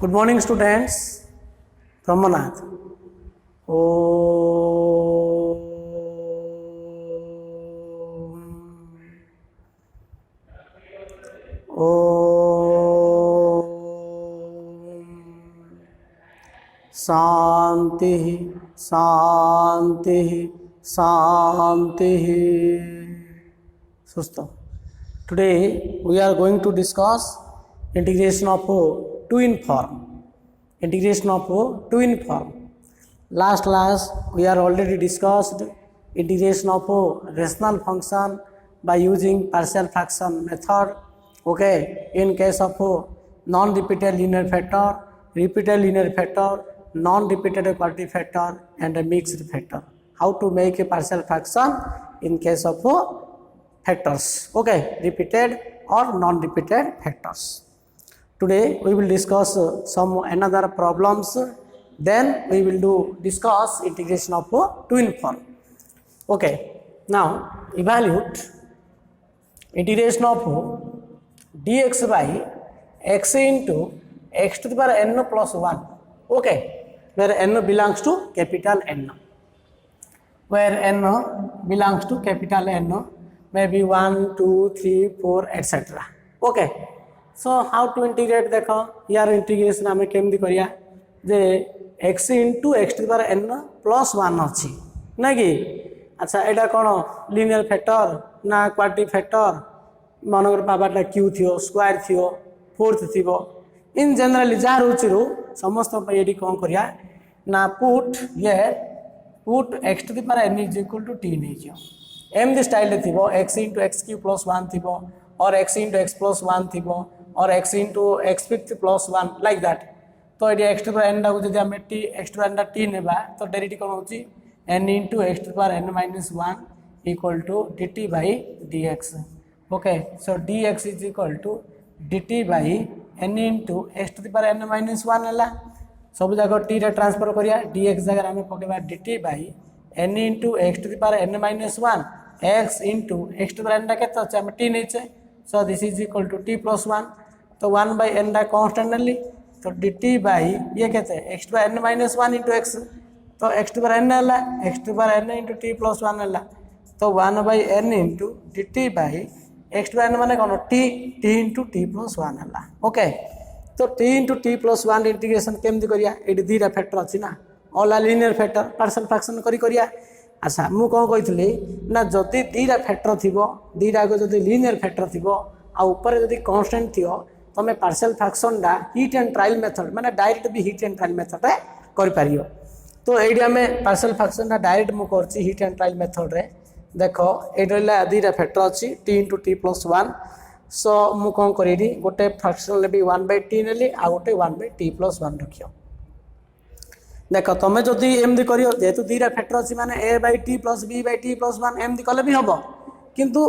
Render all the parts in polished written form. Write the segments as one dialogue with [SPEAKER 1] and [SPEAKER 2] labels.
[SPEAKER 1] Good morning, students. Brahmanath. Om. Om. Shanti, Shanti, Shanti. Susto. Today we are going to discuss integration of twin form. Integration of twin form. Last class we are already discussed integration of rational function by using partial fraction method. Okay, in case of non-repeated linear factor, repeated linear factor, non-repeated quadratic factor, and a mixed factor. How to make a partial fraction in case of factors. Okay, repeated or non-repeated factors. Today we will discuss some another problems. Then we will discuss integration of twin form. Okay, now evaluate integration of dx by x into x to the power n plus 1. Okay, where n belongs to capital N. Where n belongs to capital N, maybe 1, 2, 3, 4, etc. Okay. So how to integrate देखो यार integration आम केमती करिया जे x into x to the power n plus 1 अच्छी ना कि अच्छा एटा कौन लिनियर फैक्टर ना quadratic factor Manor power q थियो स्क्वायर थियो फोर्थ थियो इन जनरली जहाँ रोची रो समस्त पे ये कौन करिया ना put x to the power n is equal to t नहीं क्यों एम दी स्टाइल थियो x into x cube plus 1 थियो और x into x plus 1 थियो और x into x fifth plus 1 like that. तो ये x to the power n को जब हमें t x to the power n t नेबा तो डेरिवेटिव कौन होची n into x to the power n minus 1 equal to dt by dx. Okay, so dx is equal to dt by n into x to the power n minus 1 हला सब जगह t रे transfer करिया dx जगह हमें पकेबा dt by n into x to the power n minus 1 x into x to the power n टा केते अछि हम t नेछे. So this is equal to t plus 1. तो 1 by n टा कांस्टेंट नली तो dt by ये कहते हैं x to the n minus 1 into x तो x to the n हला x to the n into t plus 1 हला तो 1 by n into dt by x to the n माने कौन t into t plus 1 हला. Okay तो t into t plus 1 integration केमती करिया एडी दीरा फैक्टर अछि ना all linear factor partial fraction करिया. अच्छा मु कौन कही ना जदि दीटा फैक्टर थी दीटा को जदि लिनियर फैक्टर थी आ ऊपर जदि कांस्टेंट थी तुम पार्शियल फ्रैक्शन डा हिट एंड ट्रायल मेथड माने डायरेक्ट भी हिट एंड ट्रायल मेथड रे कर पारियो. तो एडी हमें पार्शियल फ्रैक्शन डा डायरेक्ट मु करछि हिट एंड ट्रायल मेथड रे देखो एडला दीटा फैक्टर अछि t into t plus 1. सो मु कौन करी गोटे फ्रैक्शन लेबी 1 by t नेली आ गोटे 1 by t plus 1 रखियो. देख तुम जदि एमती कर जेहेतु दीटा फैक्टर अच्छी माने a by t plus b by t plus 1 एमती कले भी हम किंतु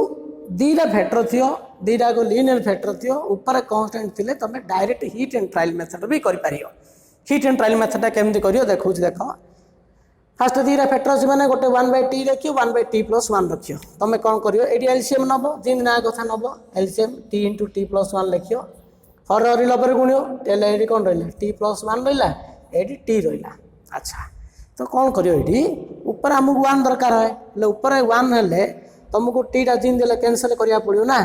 [SPEAKER 1] दीटा फैक्टर थी दीटा को लिनियर फैक्टर थी ऊपर कांस्टेंट थिले तुम direct hit and trial method भी कर पारियो. हिट एंड ट्रायल मेथड केमती करियो देखो देख फास्ट दीटा फैक्टर अच्छी माने गोटे 1 by t रखियो 1 by t plus 1 रखियो तुम कौन करियो एडी एलसीएम नबो जिन ना कथा नबो LCM t into t plus 1 लिखियो हर हरि लबर गुणियो तेले एडी कोन रहला t plus 1 रहला एडी t रहला. अच्छा तो कौन करियो एडी ऊपर हमको 1 दरकार है ले ऊपर 1 हेले तुमको टी टा जिन देले कैंसिल करिया पड़ियो ना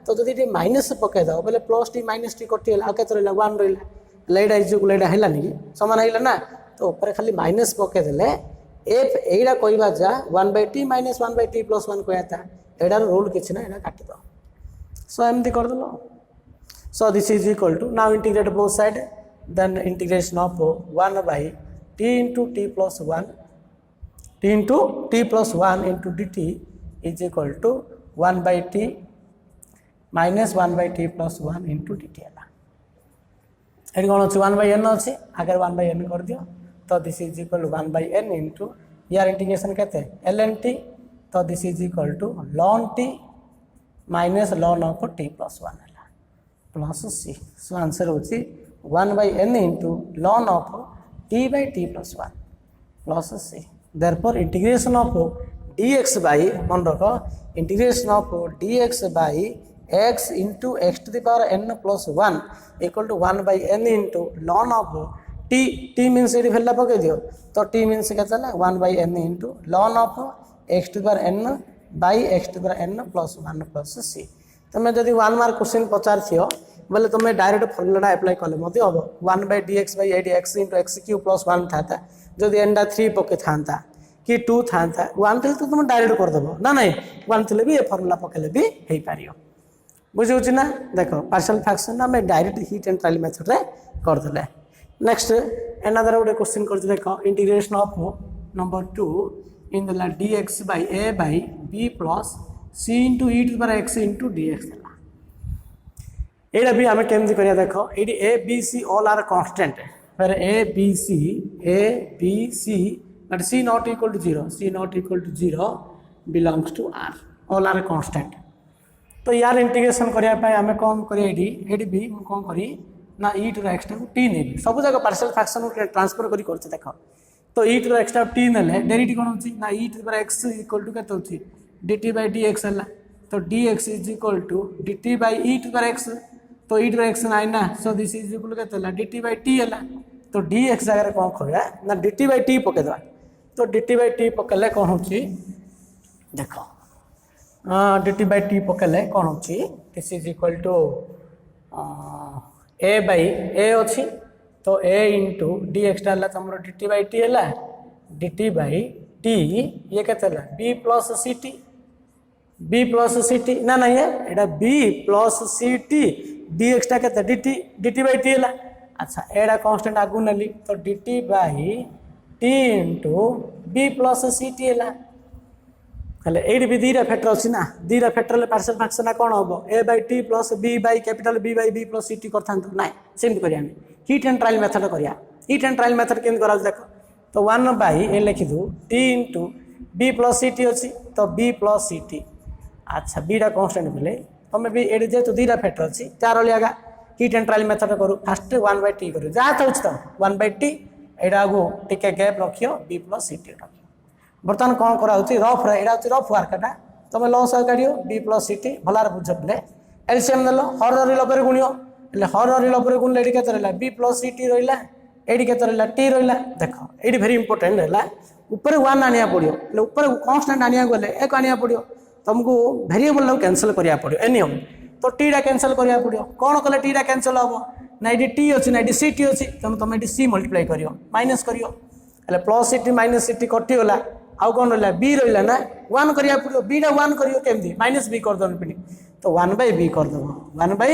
[SPEAKER 1] तो जदि टी माइनस पके दो बोले प्लस टी माइनस टी कटिला आ केत रहला 1 रहला लेडा इज इक्वल लेडा हैला नहीं समान हैला ना तो ऊपर खाली माइनस पके देले एफ एडा कहबा जा 1 by t minus 1 by t plus 1 कहता एडा रूल किछ ना एडा काटी दो. सो एमती कर दलो. So this is equal to now integrate both side then integration of 1 by t into t plus 1 t into t plus 1 into dt is equal to 1 by t minus 1 by t plus 1 into dt है. ये कौन अच्छी 1 by n अच्छी अगर 1 by n कर दियो तो this is equal to 1 by n into यार इंटीग्रेशन कहते हैं ln t तो this is equal to ln t minus ln of t plus 1 है प्लस c. सो आंसर होची 1 by n into ln of t by t plus 1 plus c. Therefore integration of dx by मन रख integration of dx by x into x to the power n plus 1 equal to 1 by n into ln of t means ये value पके दियो तो t means क्या चला 1 by n into ln of x to the power n by x to the power n plus 1 plus c तुम्हें जदि 1 mark question पचार थियो बोले तुम्हें डायरेक्ट फॉर्मूला अप्लाई कले मते हम 1 by dx by x into x cube plus 1 था जदि n 3 पके था कि 2 था 1 थे तो तुम डायरेक्ट कर देबो ना नहीं 1 थे भी ये फॉर्मूला पकेले भी हेई पारियो बुझुछि ना देखो पार्शियल फ्रैक्शन में direct heat and trial method रे कर देले नेक्स्ट अनदर गोटे क्वेश्चन कर देखो integration of number 2 in the dx by a by b plus c into e to the power x into dx एटा भी हमें केमती करिया देखो AD a b c all are constant फिर a b c but c not equal to 0 belongs to r all are constant तो यार integration करिया पाए हमें कौन करिया एडी भी कौन करी ना e to the x को t नेबी सब जगह पार्शियल फ्रैक्शन को ट्रांसफर करी करछ देखो तो e to the x t नेले डेरिवेटिव कोन होची ना e to the power x equal to केते होची dt by dx हला तो dx is equal to dt by e to the power x तो e to the x नाइ ना so this is equal to केते dt by t हला तो dx जगह कोन खोया ना dt by t पके दवा तो dt by t पकले कोन होची देखो dt by t पकले कोन होची this is equal to a by a अछि तो a into dx डाला तमरो dt by t हला dt by t ये केते हला b plus ct ना ना ये एटा b plus ct dx टा केते dt by t हला अच्छा एटा कांस्टेंट आगु नली तो dt by t into b plus ct हला हले एडी भी दीरा फैक्टर अछि ना दीरा फैक्टर ले पार्शियल फ्रैक्शन कोन होबो a by t plus b by capital b by b plus ct करथान तो नाही सेम करिया हम हीट एंड ट्रायल मेथड करिया हीट एंड ट्रायल मेथड केन करा देखो तो 1 by ए लिखि दू t into b plus ct अछि तो b plus ct अच्छा b रा कांस्टेंट बोले तमे भी एडी जे तो दीरा फैक्टर अछि चार लियागा हीट एंड ट्रायल मेथड करू फर्स्ट 1 by t करू जा तो छ 1 by t एडा गो टिके गैप रखियो b plus ct रखियो बर्तमान कौन करा रफ एटा रफ वार्कटा तुम लस काढ़ियो बी प्लस सी भलार बुझ पे एलसीएम देल हर लबर गुणियो हर लबर गुणले ये रहा बी प्लस सी टी रहा ये रहा टी रहा देख ये भेरी इंपोर्टेंट है ऊपर 1 आनिया पड़ो ऊपर कन्स्टांट आनिया गले एक आनिया पड़ो तुमको भेरिएबल कैंसल करा पड़ो एनियम तो टीटा कैंसल करा पड़ो कौन कले टीटा कैंसल हम ना ये टी अच्छी ना ये सी टी अच्छी तुम ये सी मल्टीप्लाई कर माइनस कर plus C T minus C T कटिगला आउ कौन रहा बी रहा ना 1 करिया पड़ो बी टा 1 करियो केमती माइनस बी कर दन पिनी तो 1 by b कर दबो 1 by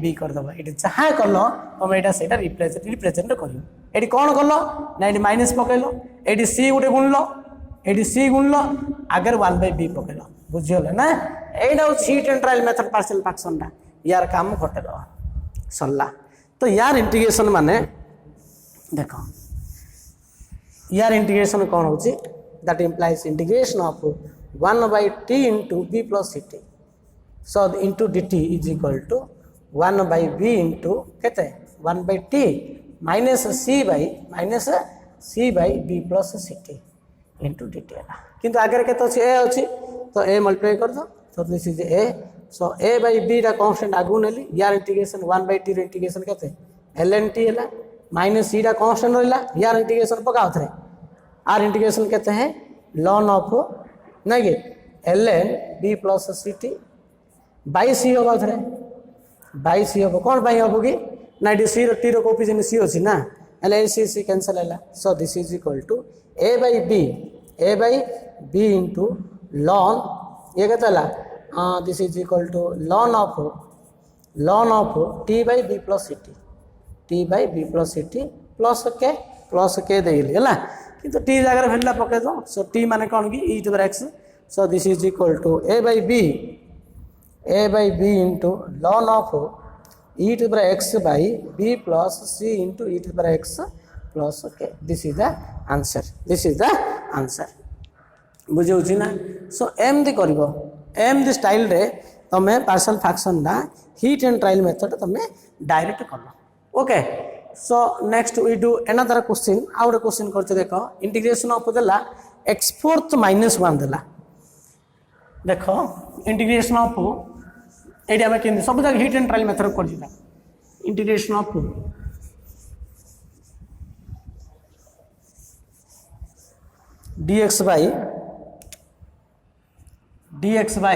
[SPEAKER 1] b कर दबो एटी जहां करलो तुम एटा सेटा रिप्रेजेंट करियो एटी कौन करलो ना eighty minus पकेलो eighty c Gute गुणलो Agar 1 by b पकेलो बुझियोला ना एटा heat and trial method partial fraction टा यार काम घटे दो सल्ला तो यार इंटीग्रेशन माने देखो यार इंटीग्रेशन कौन होची that implies integration of 1 by t into b plus ct so into dt is equal to 1 by b into kete 1 by t minus c by b plus ct into dt है किंतु आगे केते अछि a अछि तो a multiply कर दो so this is a so a by b रा कांस्टेंट आगु नेली यार इंटीग्रेशन 1 by t रे इंटीग्रेशन केते ln t हला माइनस c रा कांस्टेंट रहला यार इंटीग्रेशन पका उथरे आर इंटीग्रेशन कहते हैं लॉन ऑफ नहीं ln b plus C T by C होगा थे बाई सी हम कौन पाई हम कि ना सी टी रो कोफिशिएंट सी अच्छी ना एल सी कैंसल है so this is equal to a by b into लॉन ये कहता दिस इज इक्वल टू लॉन of t by b plus C T plus K देली है किंतु टी जगह वैल्यू पके दो सो टी माने कौन कि e to the x so this is equal to a by b into लॉन of e to the x by b plus c into e to the x plus k this is the answer बुझे ना so एमती कर एमती style रे तमे partial fraction ना hit and trial method तमे डायरेक्ट कर okay so next we do another question आउट क्वेश्चन करते देखो इंटीग्रेशन ऑफ देला x4 minus 1 देला देखो इंटीग्रेशन ऑफ ये आम के सब जगह हिट एंड ट्रायल मेथड कर integration of dx by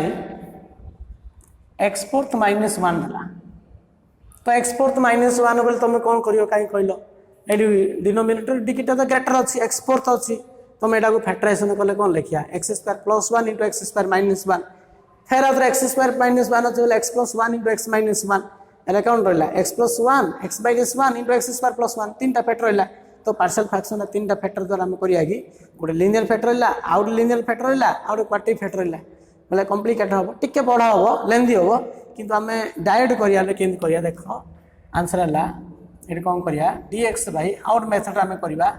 [SPEAKER 1] x fourth minus 1 है तो x फोर्थ माइनस 1 बोले तुम कौन करियो कहीं कहल ये डिनोमिनेटर डिजिट तो ग्रेटर अच्छी x फोर्थ अच्छी तुम यहाँ फैक्टराइजेशन कले कौन लिखिया x square plus 1 into X square minus 1 फिर आउे x स्क्वायर माइनस 1 अच्छे x plus 1 into X minus 1 L कौन रहा x plus 1 x minus 1 into X square plus 1 तीन फैक्टर रहा तो पार्शियल फ्रैक्शन तीन फैक्टर द्वारा आम करिया कि गोटे लिनियर फैक्टर रहा आउ लिनियर फैक्टर रहा आउ क्वार्टिव फैक्टर रहा बोले कॉम्प्लिकेटेड हम टिके बड़ हम लेंदी हम किंतु आम डायरेक्ट करिया केमती करिया देख आंसर है ये कौन करिया dx बाई आउट मेथड आम करवा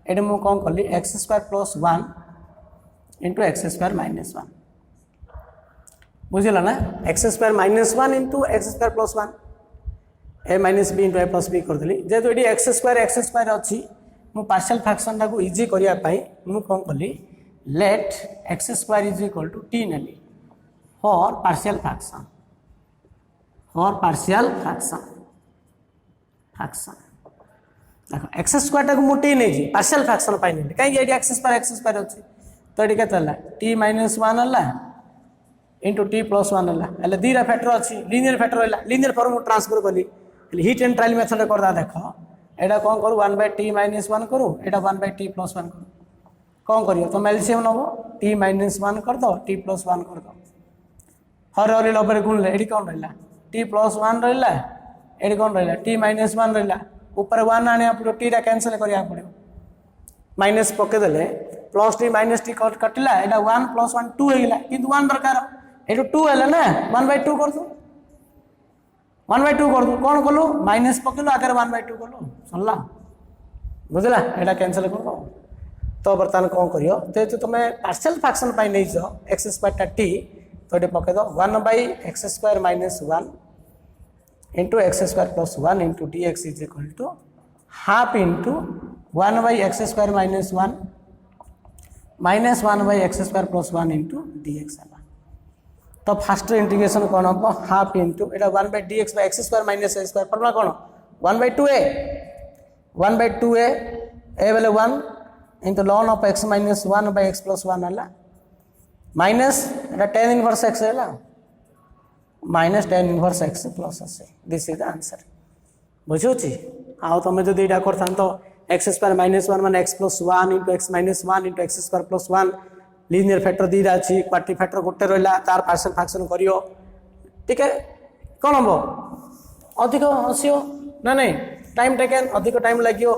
[SPEAKER 1] ये मुझे कौन कली x square plus 1 into X square minus 1 बुझल ना X square minus 1 into X square plus 1 ए माइनस बी इंटू ए प्लस बी करदेली जेहेतु ये एक्स स्क्वायर अच्छी मु पार्शियल फ्रैक्शन टाक इजी करने मु कौन कली let X square is equal to T नेली फॉर पार्शियल फ्रैक्शन देखो एक्स स्क्वायर टाक मुझे टी नहीं पार्शियल फ्रैक्शन पाई कहीं एक्स स्क्वायर अच्छी तो ये के टी माइनस 1 है इंटू टी प्लस 1 है दीटा फैक्टर अच्छी लिनियर फैक्टर रहा लिनियर फॉर्म ट्रांसफर कली हिट एंड ट्रायल मेथड करदा देख एटा कौन करूँ 1 बाय टी माइनस 1 करूँ एटा 1 बाय टी प्लस 1 करूँ कौन कर तुम एलसीएम नब टी माइनस 1 कर दो टी प्लस 1 कर दो हर हर लबर गुणले ये कौन रहा टी प्लस 1 रहा ये कौन रहा टी माइनस 1 रहा ऊपर 1 आने पड़ो टीटा कैनसल करा पड़ो माइनस पकईदे प्लस टी माइनस टी कटिला यहाँ 1 प्लस 1 2 होगा कि 1 दरकार ये 2 है ना 1 बाय 2 कर दो 1 बाय 2 कर दो कौन कलु माइनस पकड़ू आगे 1 बाय 2 कलु सरला बुझला यहाँ कैनसल कर दो तो बर्तमान कौन करियो जेहेतु तुम पार्शियल फ्रैक्शन पाई नहीं एक्स स्क्वायर टी तो ये पकईद 1 by x square minus 1 into X square plus 1 into D X is equal to half into 1 by x square minus 1 minus 1 by x square plus 1 into D X है तो fast integration कौन हम half into यहाँ 1 by D X by x square minus A square formula कौन 1 bye 2 A बेले 1 into लॉन of X minus 1 by X plus 1 है minus यहाँ tan इनवर्स एक्स है minus tan inverse X plus A this is the answer बुझुची आउ तुम जो यहाँ कर एक्स स्क्वायर माइनस 1 मान X plus 1 into X minus 1 into X square plus 1 linear factor दीटा अच्छी क्वार्टिव फैक्टर गोटे रहा तार पार्शियल फ्रैक्शन करियो टिके कौन हम अधिक आसो ना नहीं टाइम टेकन अधिक टाइम लगे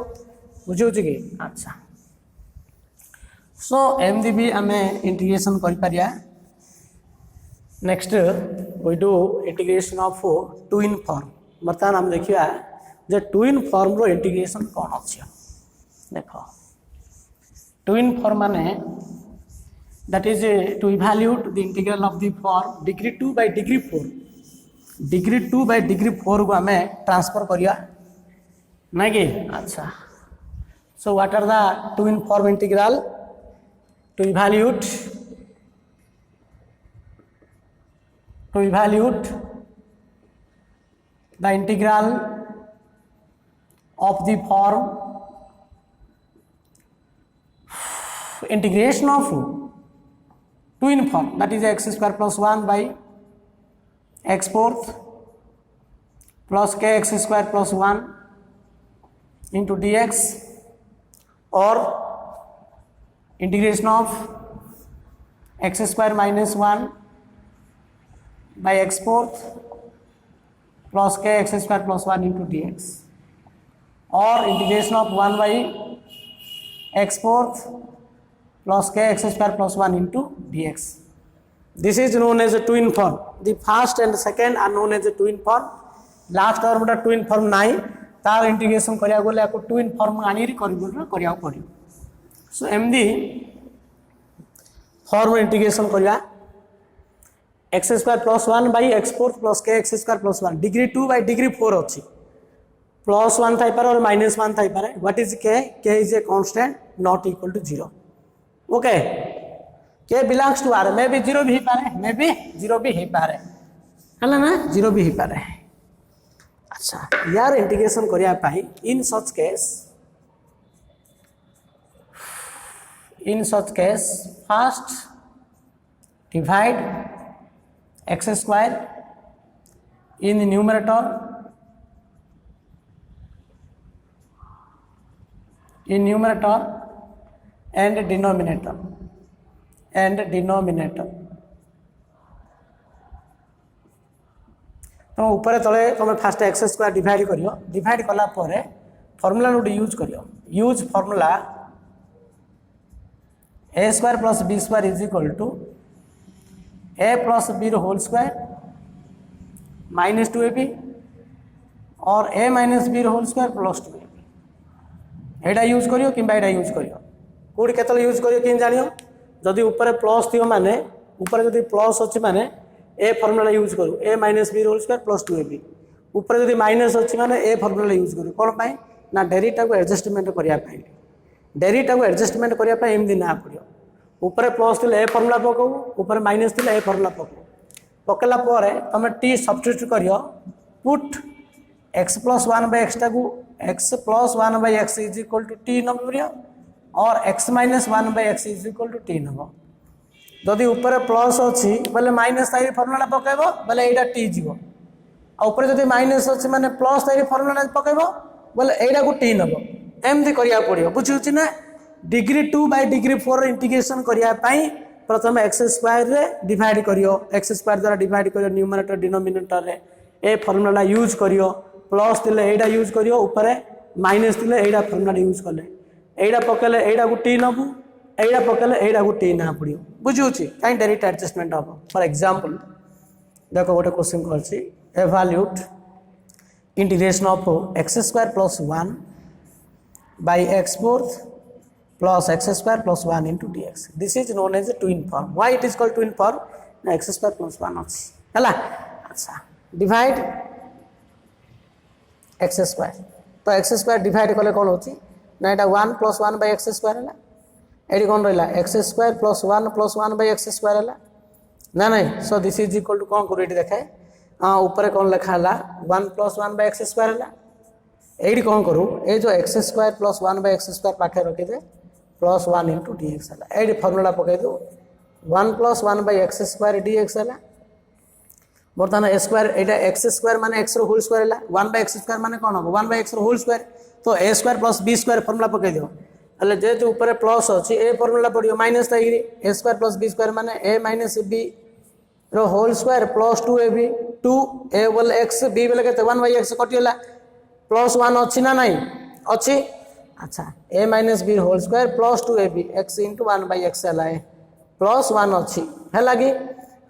[SPEAKER 1] बुझे कि अच्छा सो एमती भी आम इंटीग्रेशन कर next we do integration of twin form बर्तमान आम देखा जे ट्विन फॉर्म रो इंटीग्रेशन कौन अच्छी देख ट्विन फॉर्म माने that is to evaluate the integral of the form degree 2 by degree 4 degree 2 by degree 4 को हमें ट्रांसफर करिया ना कि अच्छा so what are the twin form integral to evaluate the integral of the form integration of twin form that is x square plus 1 by x fourth plus kx square plus 1 into dx or integration of x square minus 1 by x fourth plus kx square plus 1 into dx or integration of 1 by x fourth plus kx square plus 1 into dx. This is known as a twin form. The first and second are known as a twin form. Last term टा twin form नहीं तार integration करिया गले आपको twin form आनी करिया पड़ियो. So MD form integration करिया x square plus 1 by x fourth plus kx square plus 1 degree 2 by degree 4 अच्छी plus 1 थाई पारे और minus 1 थाई पारे. What is k? K is a constant not equal to 0. Okay, k belongs to R. Maybe 0 भी पारे, maybe 0 भी ही पारे. है ना 0 भी हो पारे। अच्छा यार इंटीग्रेशन करिया पाई in such case first divide X square in numerator and denominator तुम ऊपर तले तुम फास्ट एक्स स्क्वायर डिवाइड कला फॉर्मूला गोटे use formula A square plus B square is equal to A plus B whole square minus 2ab और A minus B whole square plus 2ab एटा use करियो कि एटा यूज करियो कौटी केतले use करियो कि जानियो जदि ऊपर प्लस थियो माने ऊपर जदि प्लस अछि माने ए फॉर्मूला यूज करू A minus B whole square plus 2ab ऊपर जदि माइनस अछि माने ए फॉर्मूला यूज करू कोन पाई ना डेरिटा को एडजस्टमेंट करिया पाई एमदी ना पड़ियो ऊपर प्लस थिले ए फॉर्मूला पकाऊ ऊपर माइनस थिले ए फॉर्मूला पकेला परे तमे टी सब्स्टिट्यूट करियो put x plus 1 by x टाकू x plus 1 by x is equal to T number और x minus 1 by x is equal to T number जदि ऊपर प्लस अच्छी बोले माइनस तारी फॉर्मूला पकेबो बोले एटा टी जीवो आ ऊपर जदि माइनस अच्छी माने प्लस तारी फॉर्मूला पकेबो बोले एटा को टी नंबर एमती करिया पड़ियो बुझुछि ना डिग्री 2 बाय डिग्री 4 इंटीग्रेशन करिया पाई प्रथम एक्स स्क्वायर रे डिवाइड करियो एक्स स्क्वायर द्वारा डिवाइड करियो न्यूमरेटर डिनोमिनेटर रे ए फॉर्मूला यूज करियो प्लस थिले एटा यूज करियो ऊपर माइनस थिले एटा फॉर्मूला यूज करले एटा पकेले एटा को टी नबु एटा पकेले एटा को टी ना पड़ियो बुझुछि काई डायरेक्ट एडजस्टमेंट हो फॉर एग्जांपल देखो गोटे क्वेश्चन करछि एवैल्यूएट integration of x square plus 1 by x fourth plus x square plus 1 into dx. This is known as a twin form. Why it is called twin form? Na x square plus 1 अछि हला अच्छा divide x square तो x square divide कले कोन होछि ना एटा 1 plus 1 by x square हला AD कोन रहला x square plus 1 by x square हला ना नहीं so this is equal to कोन करू एटी देखाए ऊपर कोन लिखा हला 1 plus 1 by x square हला एडी कौन करूँ ये जो x square plus 1 by x square पाखे रखीदे प्लस 1 इंटू डीएक्स है एडी फॉर्मूला पकई दो 1 plus 1 by x square DX है बर्तमान ए स्क्वायर एटा एक्स स्क्वायर माने एक्स रो होल स्क्वायर है 1 बाय एक्स स्क्वायर माने कौन हम 1 बाय एक्स रो होल स्क्वायर तो A square plus B square formula पकई दियो अले जेतु ऊपर प्लस अछि ए फॉर्मूला पड़ियो माइनस ताइरी ए स्क्वायर प्लस बी स्क्वायर माने ए माइनस बी रो होल स्क्वायर प्लस 2ab 2 ए बोल एक्स बी बोले केते 1 बाय एक्स कटियोला प्लस 1 अच्छी ना नहीं अच्छी अच्छा A minus B whole square plus 2ab x into 1 by X है प्लस 1 अच्छी है लगी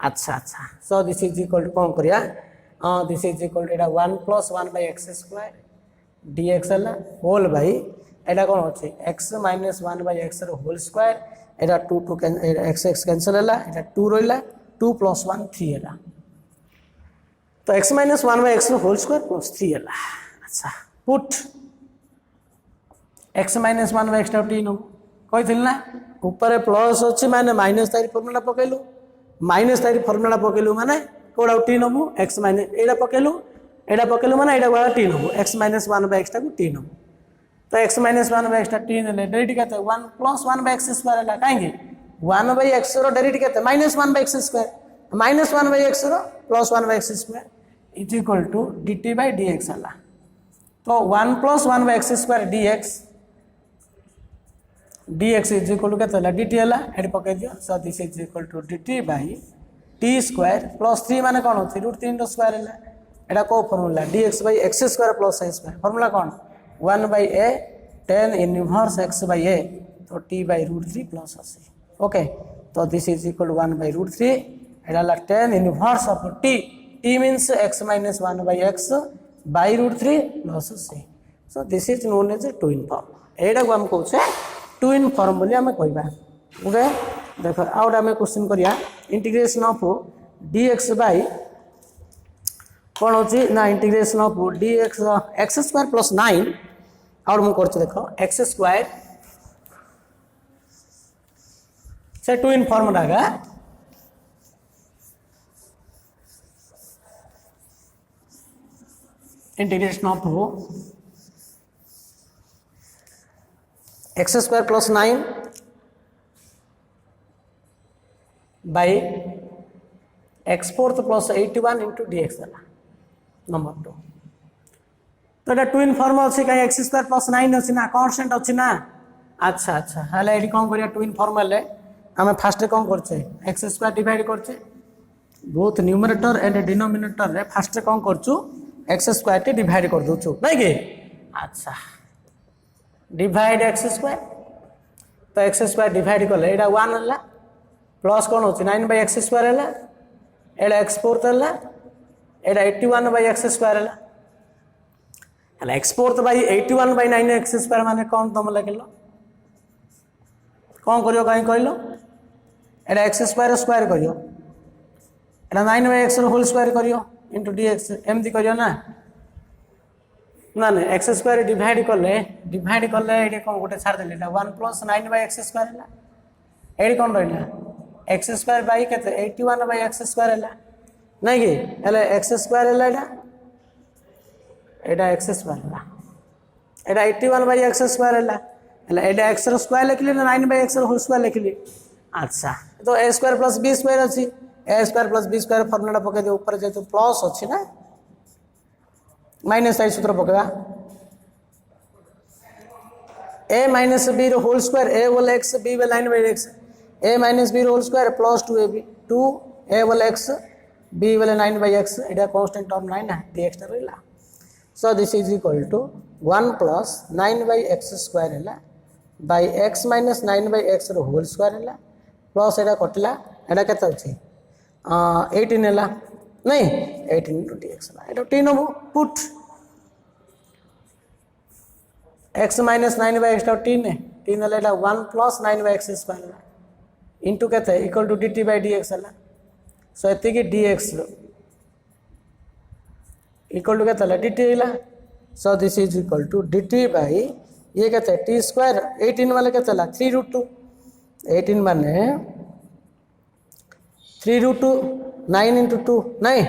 [SPEAKER 1] अच्छा अच्छा so this is equal to कौन करिया दिस इज इक्वल टू एटा 1 plus 1 by x square dx है होल बाय एटा कौन अच्छी x minus 1 by X whole square एटा 2 टू x x कैंसिल है एटा 2 रहिला 2 प्लस 1 3 है तो x minus 1 by X whole square plus 3 है अच्छा put x minus 1 by X T नो कही ना ऊपर प्लस अच्छी माने माइनस तारी फॉर्मूला पकेलु माइनस तारी फॉर्मूला पकेलु माने कोडा टी नबु x माइनस एडा पकेलु माने एडा वाला टी नबु x माइनस 1 बाय एक्स को टी नबु तो x minus 1 by X T ने डेरिवेटिव केते 1 प्लस 1 बाय एक्स स्क्वायर है काहेंगे 1 बाय एक्स रो डेरिवेटिव केते minus 1 by x square minus 1 by X रो plus 1 by x square is equal to dt by dx है तो 1 plus 1 by x square dx is equal to केते dt हला एडी पके दियो so this is equal to dt by t square plus 3 माने कोन होछि √3 रो स्क्वायर हला एडा को formula dx by x square plus y square formula कोन 1 bye a tan inverse x by a तो t बाय √3 प्लस अछि ओके तो this is equal to 1 by √3 एडा ला tan inverse of t t means x minus 1 by x by √3 plus c so this is known as a twin form एडा को हम कहछे twin form बोली हम कहबा ओके देखो आउट हम क्वेश्चन करिया इंटीग्रेशन ऑफ dx by कोन होची ना integration of dx x square plus 9 और हम करछ देखो x स्क्वायर से twin form डागा integration of X square plus 9 by X fourth plus 81 into dx है नंबर 2 तो ये ट्विन फॉर्म अच्छी कहीं एक्स स्क्वायर प्लस 9 अच्छी ना कांस्टेंट अच्छी ना अच्छा अच्छा हेले ये कौन करिया ट्विन फॉर्म हेले आम फास्ट कौन करछे एक्स स्क्वायर डिवाइड करछे बोथ न्यूमरेटर एंड डिनोमिनेटर रे फास्ट कौन करछु एक्स स्क्वायर टी डिवाइड कर दोछु नहीं कि अच्छा डिवाइड एक्स स्क्वायर तो एक्स स्क्वायर डिवाइड कले एटा 1 हला प्लस कौन होची 9 बाय एक्स स्क्वायर हला एटा एक्स फोर्थ हला एटा 81 बाय एक्स स्क्वायर हला हला X fourth by 81 by 9 X square माने कौन तुम लखिलो कौन करियो काई कहलो एटा एक्स स्क्वायर स्क्वायर करियो एटा 9 बाय एक्स होल स्क्वायर करियो इंटू dx एमती करियो ना ना ना एक्स स्क्वायर डिवाइड कले ये कौन गोटे छाड़ देले 1 प्लस 9 बाय एक्स स्क्वायर हला एडी कौन रहला एक्स स्क्वायर बाय केते 81 बाय एक्स स्क्वायर हला नहीं कि हेले एक्स स्क्वायर हला एटा एक्स स्क्वायर हला एटा 81 बाय एक्स स्क्वायर हला हेले एटा एक्स रो स्क्वायर लिखली ना 9 बाय एक्स रो होल स्क्वायर लिखली अच्छा तो a square plus b square अछि a square plus b square formula पके दे ऊपर जे तो प्लस अछि ना माइनस आई सूत्र पकेबा a माइनस b रो whole square a whole x b whole 9 by x a minus b रो whole square plus 2ab 2 a whole x b whole 9 by x एटा कांस्टेंट टर्म 9 है dx रहला so this is equal to 1 plus 9 by x square हला by x minus 9 by x रो whole square हला plus एटा कटला एटा केते अछि 18 हला नहीं 18 into dx हला एटा 10 हो put x minus 9 by x 10 है 3 हला एटा 1 प्लस 9 बाय x स्क्वायर हला इंटू केते equal to dt by dx हला सो एते की dx इक्वल टू केते हला dt हला so this is equal to dt by ये केते t स्क्वायर 18 वाले केते हला 3√2 18 माने 3√2 9 into 2 नहीं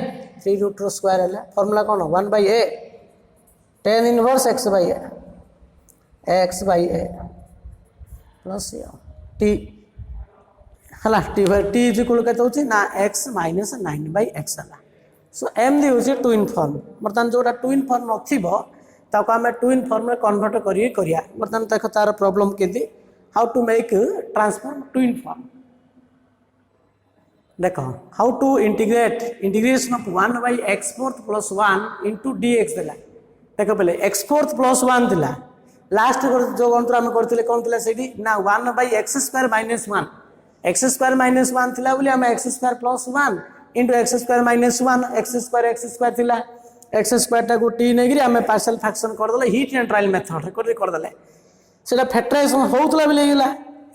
[SPEAKER 1] 3√2 स्क्वायर है फॉर्मूला कौन 1 by a tan inverse x by a plus t हला t इज इक्वल केते होची ना x माइनस 9 by x हला सो m दी होची ट्विन फॉर्म बर्तन जोटा ट्विन फॉर्म नथिबो ताको हमें ट्विन फॉर्म में कन्वर्ट करिया बर्तन देखो तार प्रॉब्लम केदी how to make transform twin form देखो how to integration of 1 by X fourth plus 1 into dx देला देखो पहले एक्स फोर्थ प्लस 1 दिला लास्ट जो गणित हम करथिले कोन थिला सेडी ना 1 by x square minus 1 X square minus 1 थिला बोली हम x square plus 1 into X square minus 1 X square थिला एक्स स्क्वायर टा को t नेगिरी हम पार्शियल फ्रैक्शन कर देले हीट एंड ट्रायल मेथड कर देले सेटा फैक्टराइजेशन होउतला बेले गेला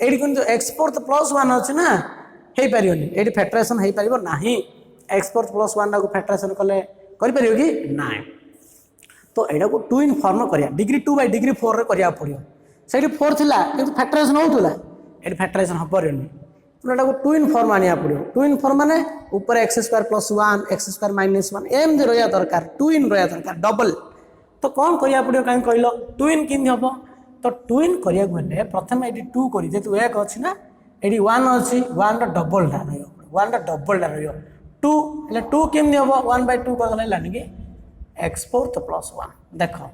[SPEAKER 1] एडी कोन जो एक्स फोर्थ प्लस 1 अछि ना हे परियोनी एडी फैक्टराइजेशन हे परिबो नाही एक्स फोर्थ प्लस 1 को फैक्टराइजेशन कले करि परियो कि नाही तो एडा को ट्विन फॉर्म करिया डिग्री 2 बाय डिग्री 4 रे करिया पड़ियो सेठी 4 थिला किंतु फैक्टराइजेशन होउतला एडी फैक्टराइजेशन हो परियोनी तो एडा को ट्विन फॉर्म आनिया पड़ियो ट्विन फॉर्म माने ऊपर X square plus 1 X square minus 1 एम दे रहया दरकार ट्विन रहया दरकार डबल तो कोन करिया पड़ियो काई कहलो ट्विन किन हबो तो ट्विन करिया गले प्रथम एडी 2 करि जेतु एक अछि ना एडी 1 अछि 1 रो डबल ला रहियो 1 रो डबल ला रहियो 2 એટલે 2 केम हबो 1 बाय 2 करले लानी कि x फोर्थ प्लस 1 देखो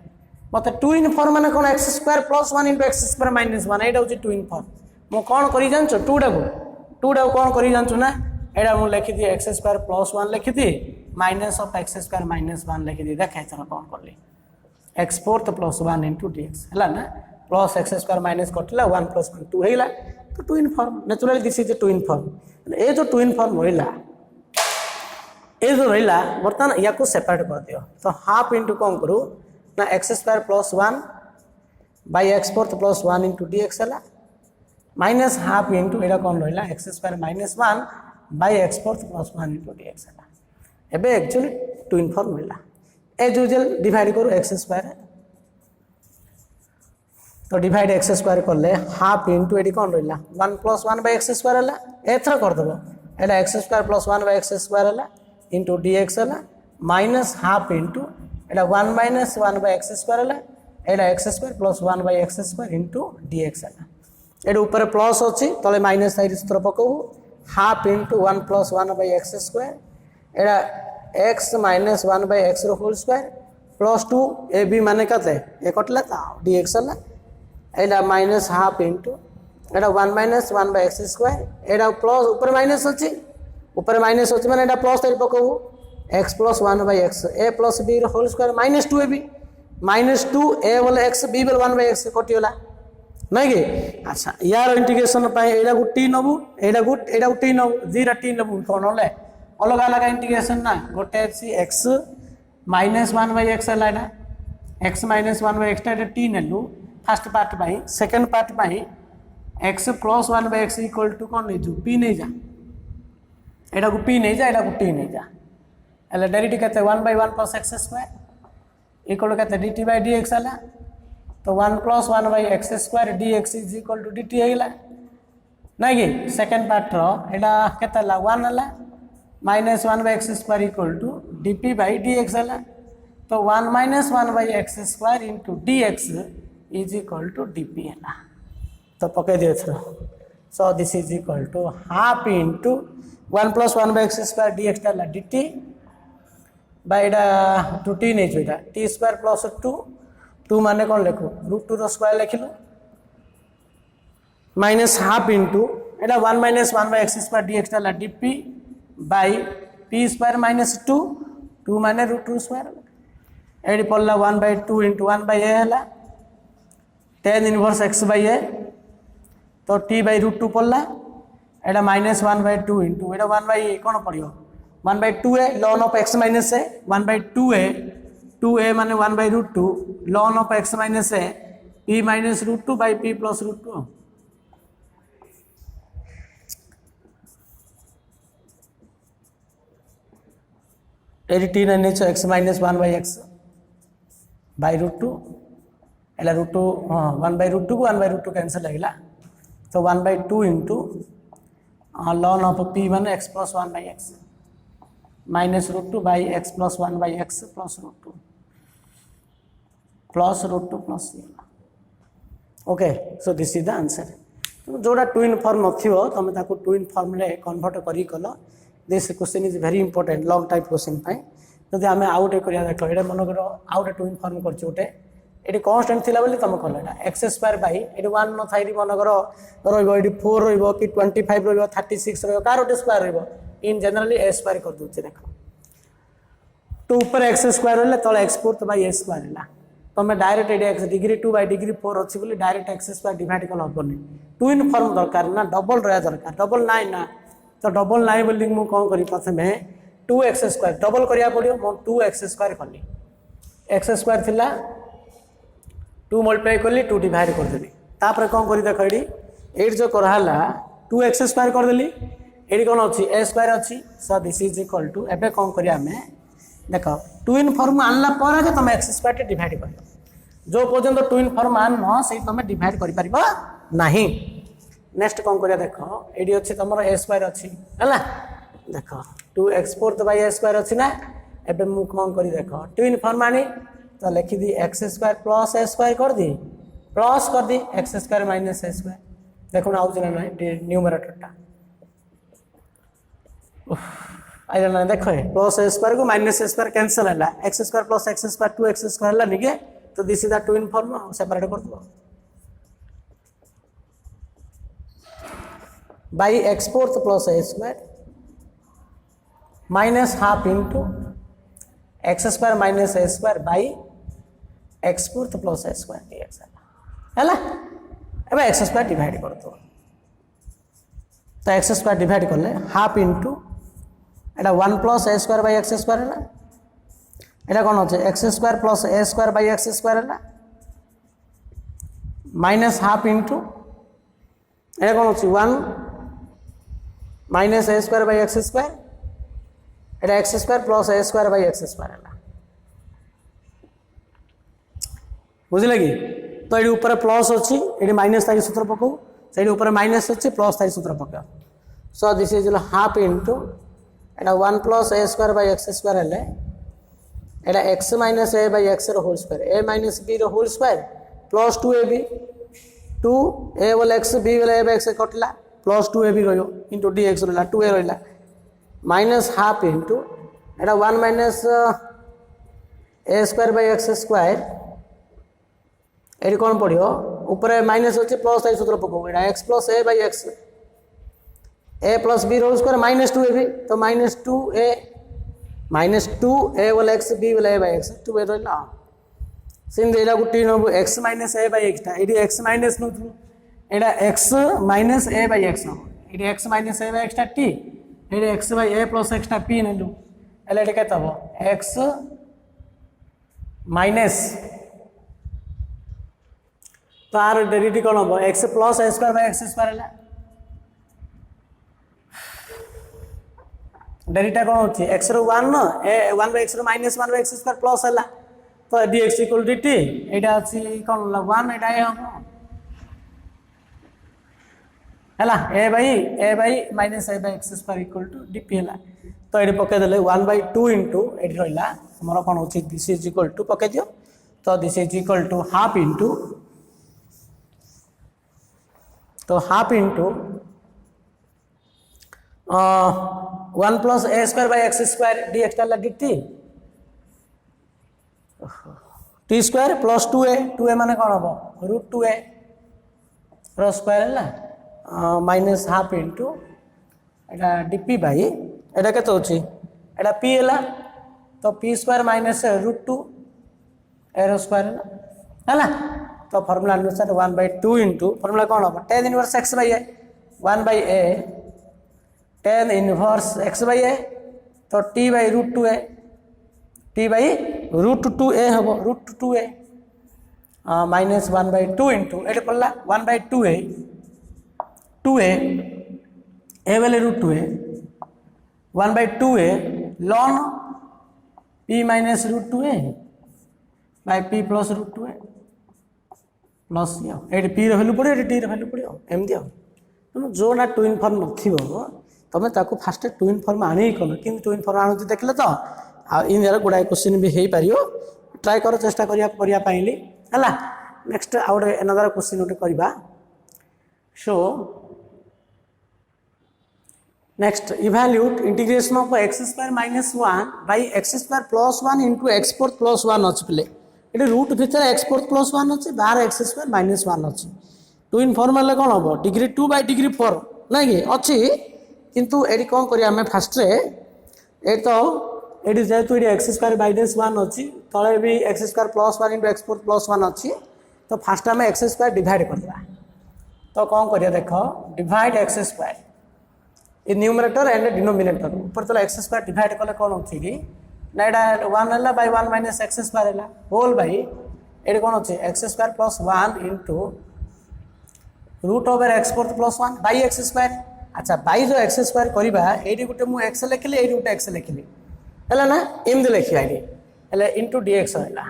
[SPEAKER 1] मते ट्विन फॉर्म माने कोन x square plus 1 into x square minus 1 एटा होची ट्विन फॉर्म मो कोन करि जानछो 2 डाको कोन करि जानछो ना एटा मु लिखि दी x स्क्वायर प्लस 1 लिखि दी minus of x square minus 1 लिखि दी देखै चलो कोन करली x fourth plus 1 into dx हला ना प्लस x स्क्वायर माइनस कटला 1 प्लस 1 2 हेला तो twin form naturally this is a twin form ए जो ट्विन फॉर्म रहिला ए जो रहिला बर्तमान या को सेपरेट कर दियो तो हाफ इनटू कौन करू ना X square plus 1 by X fourth plus 1 into dx हला माइनस हाफ इनटू एटा कौन रहिला X square minus 1 by X fourth plus 1 into dx हला एबे एक्चुअली ट्विन फॉर्म रहिला एज यूजुअल डिवाइड करू एक्स स्क्वायर तो डिवाइड एक्स स्क्वायर कर ले हाफ इनटू एडी कौन रहिला 1 प्लस 1 बाय एक्स स्क्वायर हला एथरा कर दबो एला X square plus 1 by x square हला इनटू dx हला माइनस हाफ इनटू एटा 1 माइनस 1 बाय एक्स स्क्वायर है एटा X square plus 1 by x square into dx है एटा ऊपर प्लस अच्छी तले माइनस साइड सूत्र पकाऊ half into 1 plus 1 by x square एटा x minus 1 by X whole square plus 2 A B माने कते ए कटला ता dx है एटा माइनस हाफ इंटू एटा 1 माइनस 1 बाय एक्स स्क्वायर एटा प्लस ऊपर माइनस अच्छी माने एटा प्लस साइड पकाऊ X plus 1 by X A plus B whole square minus 2 A B minus 2 A बोले एक्स बी बोले 1 बाय एक्स कटिगला नहीं कि अच्छा यार इंटीग्रेशन एटा को टी नबू एटा को टी नबू जीरा टी नबू कौन होले अलग अलग इंटीग्रेशन ना गोटे अच्छी एक्स माइनस 1 बाय एक्स है एक्स माइनस 1 बाय एक्स टी नेलु फर्स्ट पार्ट पाई सेकंड पार्ट पाई X plus 1 by X equal to कौन नहीं पी नहीं जा एटा को पी नहीं जा एटा को टी नहीं जा एले डायरेक्ट कहते 1 by 1 plus X square equal कहते dt बाय dx है तो 1 plus 1 by x square dx is equal to dt है नहीं कि सेकंड पार्ट रो एटा केते 1 है minus 1 by x square equal to dp by dx है तो 1 minus 1 by x square into dx is equal to dp है तो पकड़ दियो थरो so this is equal to half into 1 plus 1 by x square dx है dt by एटा 2t नहीं जो एटा t स्क्वायर प्लस 2 माने कौन लिखो √2 रो स्क्वायर लिखिलो माइनस हाफ इंटू एटा 1 minus 1 by x square dx है dp by p square minus 2 माने √2 स्क्वायर एडी पड़ला 1 बाय 2 इंटू 1 बाय a है tan inverse x by a तो t बाय √2 पड़ला एटा माइनस 1 बाय 2 इंटू एटा 1 बाय कौन पड़ियो 1 बाय 2 है ln ऑफ x माइनस है 1 बाय 2 है 2a माने 1 bye √2 ln of x minus है p minus √2 by p plus √2 एडी टी नहीं नीचे x minus 1 by x by √2 एला √2 हाँ 1 बाय √2 को 1 बाय √2 कैंसिल लगला तो 1 bye 2 into ln of p माने x plus 1 by x minus √2 by x plus 1 by x plus √2 plus okay so this is the answer जोड़ा twin form नथियो तमे ताको ट्विन फॉर्म रे कन्वर्ट करी कलो this question is very important long type question पाई जदि आमे आउट करिया देख एटा मन करो आउट ट्विन फॉर्म करछ ओटे एटी कांस्टेंट थिला बोली तुम कल एटा x स्क्वायर बाय एटी 1 न थाइरी मन करो रहइबो एटी 4 रहइबो कि 25 रहइबो 36 रहइबो कार ओटे स्क्वायर रहइबो इन जनरली a स्क्वायर कर दूचे देखो तो ऊपर x स्क्वायर रहले तळे x fourth by a square हला तुम डायरेक्ट एटी x डिग्री 2 बाय डिग्री 4 अछि बोली डायरेक्ट x स्क्वायर डिवाइड कल हबनी ट्विन फॉर्म दरकार ना डबल रहया दरकार डबल नाइ ना तो डबल नाइ बोली मु कोन करी प्रथमे 2x स्क्वायर डबल करिया पड़ियो मो 2x स्क्वायर करली x स्क्वायर थिला 2 मल्टीप्लाई करली 2 डिवाइड कर देली तापर कोन करी देख एडी 8 जो करहला 2x स्क्वायर कर देली एडी कोन अछि a स्क्वायर अछि so this is equal to एबे कोन करिया हमें देखो ट्विन फॉर्म आनला पर के तुम x स्क्वायर डिवाइड करियो जो पर्यंत ट्विन फॉर्म आन न से तुम डिवाइड करि परिबा नाही नेक्स्ट कोन करिया देखो एडी अछि तमरो a स्क्वायर अछि हला देखो 2x fourth by a square अछि ना एबे मु कोन करी देखो ट्विन फॉर्म आनी तो लिखि दी x square plus a square कर दी प्लस कर दी x square minus a square देखो ना आउछ ना न्यूमरेटर टा आई ना देखो प्लस a स्क्वायर को माइनस a स्क्वायर कैंसिल हला x square plus x square 2x square हला निके तो this is the twin form separate कर दो by x fourth plus a square minus half into x square minus a square by x fourth plus a square dx हैला एबे x square divide कर दो तो x स्क्वायर डिवाइड करले half into एटा 1 plus a square by x square हैला एटा कोन होचे x square plus a square by x square हैला माइनस हाफ इंटू एटा कोन होचे 1 minus a square by x square Etah x square plus a square by x square हैला बुझले कि तो AD ऊपर plus अछि एडी माइनस ताई सूत्र पको सेडी ऊपर माइनस अछि प्लस ताई सूत्र पको so this is half into एटा 1 plus a square by x square हैले एटा x minus A by x whole square a minus B whole square plus 2ab 2a बोले एक्स बी बोले ए एक्स कटला plus 2ab into dx रहा 2a रहा minus half into एटा 1 minus A square by x square ये कौन पड़ो ऊपर माइनस अच्छे प्लस आई सूत्र पकाओ एटा x plus a by x A plus B whole square minus 2ab तो माइनस 2a बोले एक्स बी बोले ए बाई एक्स 2a रहा सेमती यहाँ टी नब एक्स माइनस ए बाई एक्सटा ये एक्स माइनस नौ यहाँ X minus A by X नब ये एक्स माइनस ए बाई एक्सटा टी ये एक्स बाई ए प्लस एक्सटा पी नेलु हेल्ले ये केते हम एक्स माइनस तार डेरिवेटिव कौन हम X plus A square by x square है डेरिटा कौन होची एक्स रो 1 न ए 1 बाय एक्स रो minus 1 by x square plus हला तो dx इक्वल टू dt एटा अछि कोन ला 1 एटा ए हम हला a by minus a by x square equal to dp हला तो एडी पके देले 1 बाय 2 इनटू एडी रहला हमर कोन होची दिस इज इक्वल टू पके दियो तो this is equal to half into तो half into 1 plus A square by x square dx टाला dt t square plus 2a माने कौन हम रूट 2a रो स्क्वायर है माइनस हाफ इंटू एटा dp बाई एटा केते होची एटा p है तो p square minus root 2 a rho square है ना तो फॉर्मूला अनुसार 1 बाई 2 इंटू फॉर्मूला कौन हम tan inverse x by a 1 by a tan inverse x by a तो t by root 2a t by root 2a हम root 2a minus 1 by 2 into ये पड़ा 1 बाई 2a 2a a वाले root 2a 1 by 2a लॉन p minus root 2a by p plus root 2a plus ये p value पड़ो ये t value पड़ो एमती तुम जो ना ट्विन फॉर्म नथिबो तुम ताको फास्ट ट्विन फॉर्म आनी कल कि ट्विन फॉर्म आणुची देखले तो आ इन यार गुडाई क्वेश्चन भी हो पारियो ट्राई कर चेष्टा करिया पाइली हला नेक्स्ट आउट अनदर क्वेश्चन उठे करबा so next evaluate integration of x square minus 1 by x square plus 1 into x fourth plus 1 अछि प्ले एटे रूट भीतर x फोर्थ प्लस 1 अछि बाहर x स्क्वायर माइनस 1 अछि ट्विन फॉर्म ले कोन हो डिग्री 2 बाय डिग्री 4 नै कि अछि किंतु एडी कोन करिया हमें फास्ट रे ए तो एटी जेहेतु ये एक्स स्क्वायर माइनस 1 अच्छी तले भी x square plus 1 into x fourth plus 1 अच्छी तो फास्ट आम एक्स स्क्वायर डिवाइड करवा तो कौन करिया देख divide X square in numerator and denominator ऊपर तो एक्स स्क्वायर डिवाइड कले कौन अच्छी कि ना यहाँ 1 है बाय 1 माइनस एक्स स्क्वायर है होल बाई ये कौन अच्छे x square plus 1 into root over x fourth plus 1 by x square अच्छा बाई जो एक्स स्क्वायर करवा ये गोटे मुझे एक्स लिखिली ये गोटे एक्स लिखिली है ना एमती लिखा ये इंटू dx है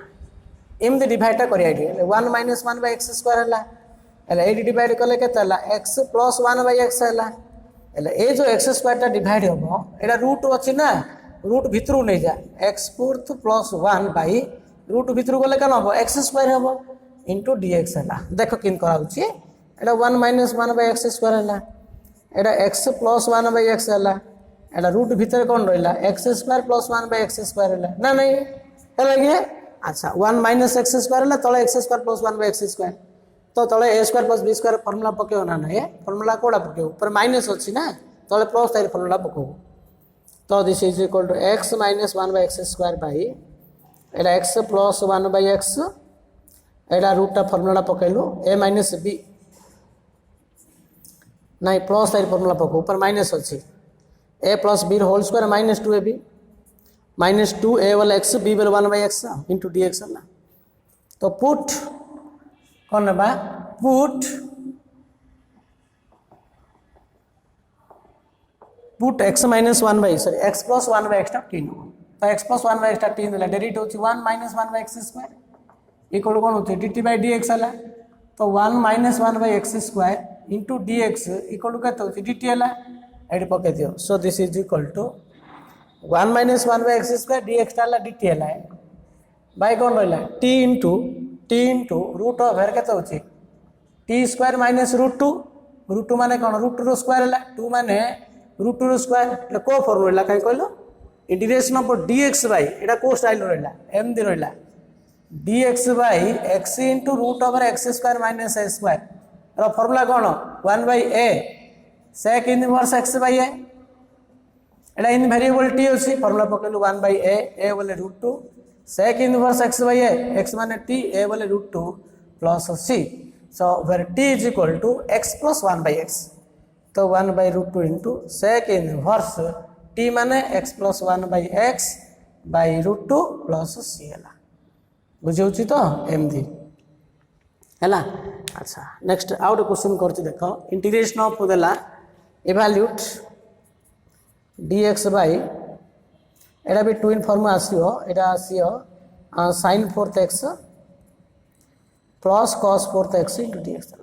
[SPEAKER 1] एमती डिवाइडटा कर 1 माइनस 1 बाय एक्स स्क्वायर है ये डिवाइड कले के एक्स प्लस 1 बाय एक्स है ये जो एक्स स्क्वायर डिवाइड हम यहाँ रूट अच्छी ना रूट भितर नहीं जा x fourth plus 1 by root भितर गले क्या हम एक्स स्क्वायर हम इंटू dx है देख कि यहाँ 1 माइनस 1 बाय एक्स स्क्वायर है यहाँ एक्स प्लस 1 बाय एक्स है एटा रूट भीतर कौन रहा x square plus 1 by x square है ना नहीं है अच्छा 1 माइनस एक्स स्क्वायर है तले x square plus 1 by x square तो तले a square plus B square formula पकेव ना ना फॉर्मूला कोड़ा पकेव ऊपर माइनस अच्छी ना तले प्लस तार फॉर्मूला पकेव तो this is equal to x minus 1 by x square by एटा एक्स प्लस 1 बाय एक्स एटा रूटा फॉर्मूला पकेलु ए माइनस बी नहीं प्लस तार फॉर्मूला पकेव ऊपर माइनस अच्छी a plus B whole square minus 2ab minus 2a वाला एक्स बी वाला 1 बाई एक्स इंटू dx है ना तो पुट कौन बा put x minus 1 by sorry x plus 1 by x t तो x plus 1 by x t derivative होची 1 minus 1 by x square equal कौन होची dt बाई dx है तो 1 minus 1 by x square into dx equal के होची dt है ये पके दियो so this is equal to 1 minus 1 by x square dx डाला dt है बाय कौन रहा टी इंटू रूट ओवर के t square minus root two माने कौन रूट टू स्क्वायर है टू माने रूट टू स्क्वायर को फॉर्म रहा कहीं कहल इंटीग्रेशन ऑफ dx बाय एटा को स्टाइल रहा एमदी रहा dx by x into root over x square minus A square formula कौन 1/a sec inverse x by a एटा इन वेरिएबल t अछि फॉर्मूला पकेलु 1/a a बोले root two sec inverse x by a x माने t a बोले root two plus c so where t is equal to x plus 1/x तो 1/√2 into sec inverse t माने x plus 1/x by √2 plus c है बुझे तो एमदी है। अच्छा next आउ गोटे क्वेश्चन कर देख इंटीग्रेशन ऑफ देला इवैल्यूट dx बाय एटा भी टू इन फॉर्म आसियो एटा आसियो sin 4x plus cos 4x into dx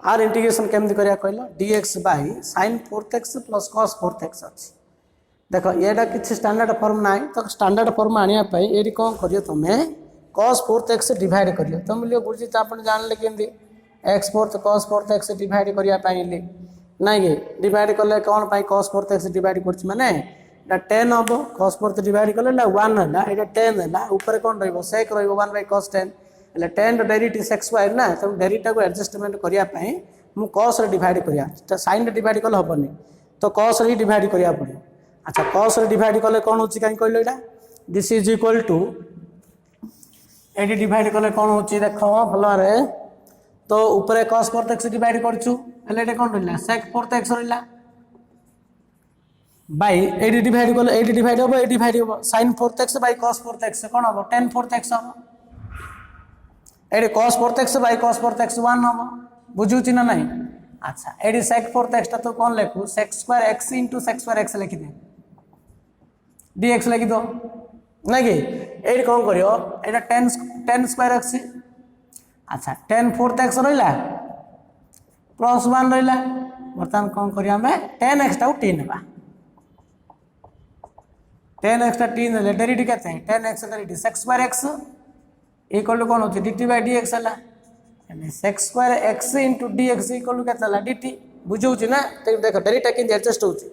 [SPEAKER 1] आर इंटीग्रेशन केमती करिया कहलो dx by sin 4x plus cos 4x अच्छी देख ये किसी स्टैंडर्ड फॉर्म ना तो स्टैंडर्ड फॉर्म आने ये कौन करियो तुमे cos 4x डिवाइड करियो तुम लियो बुझी तो आप जानले केमती x 4 cos 4x डिवाइड करिया पाइले नहीं कि डिवाइड कले कौन पाई cos 4x डिवाइड करछि माने एटा 10 हबो cos 4 डिवाइड कले 1 हला एटा 10 हला ऊपर कौन रहइबो sec रहइबो 1/cos 10 એટલે 10 ର ଡେରିଭେଟିଭ x स्क्वायर ना तो डेरिटा को एडजस्टमेंट करिया पई मु cos रे डिवाइड करिया तो sin रे डिवाइड कले हबनी तो cos रे डिवाइड करिया पड़े। अच्छा cos रे डिवाइड कले कोन होची काई कहलो एटा दिस इज इक्वल टू एडी डिवाइड कले कोन होची देखो भलो रे तो ऊपर cos 4x डिवाइड करछु एले एटा कोन रहला sec 4x रहला बाय एडी डिवाइड कले एडी डिवाइड होबो एडी डिवाइड होबो sin 4x by cos 4x कोन होबो tan 4x होबो AD cos 4x by cos 4x 1 होबो बुझुची ना नहीं। अच्छा एडी sec 4x तो कौन लिखू sec square x into sec square x लिखि दे dx लिखि दो नहीं कि एडी कौन करियो एटा 10 स्क्वायर x अच्छा tan 4x रहिला प्लस 1 रहिला बर्तमान कौन करिया हमें tan x टाउ t नेबा tan x टा t ने डेरिवेटिव केते हैं tan x derivative sec square x equal to कौन होती dt बाय dx हला sec square x into dx equal to केते हला dt बुझौची ना तो देखो डेरिवेटिव किन एडजस्ट होची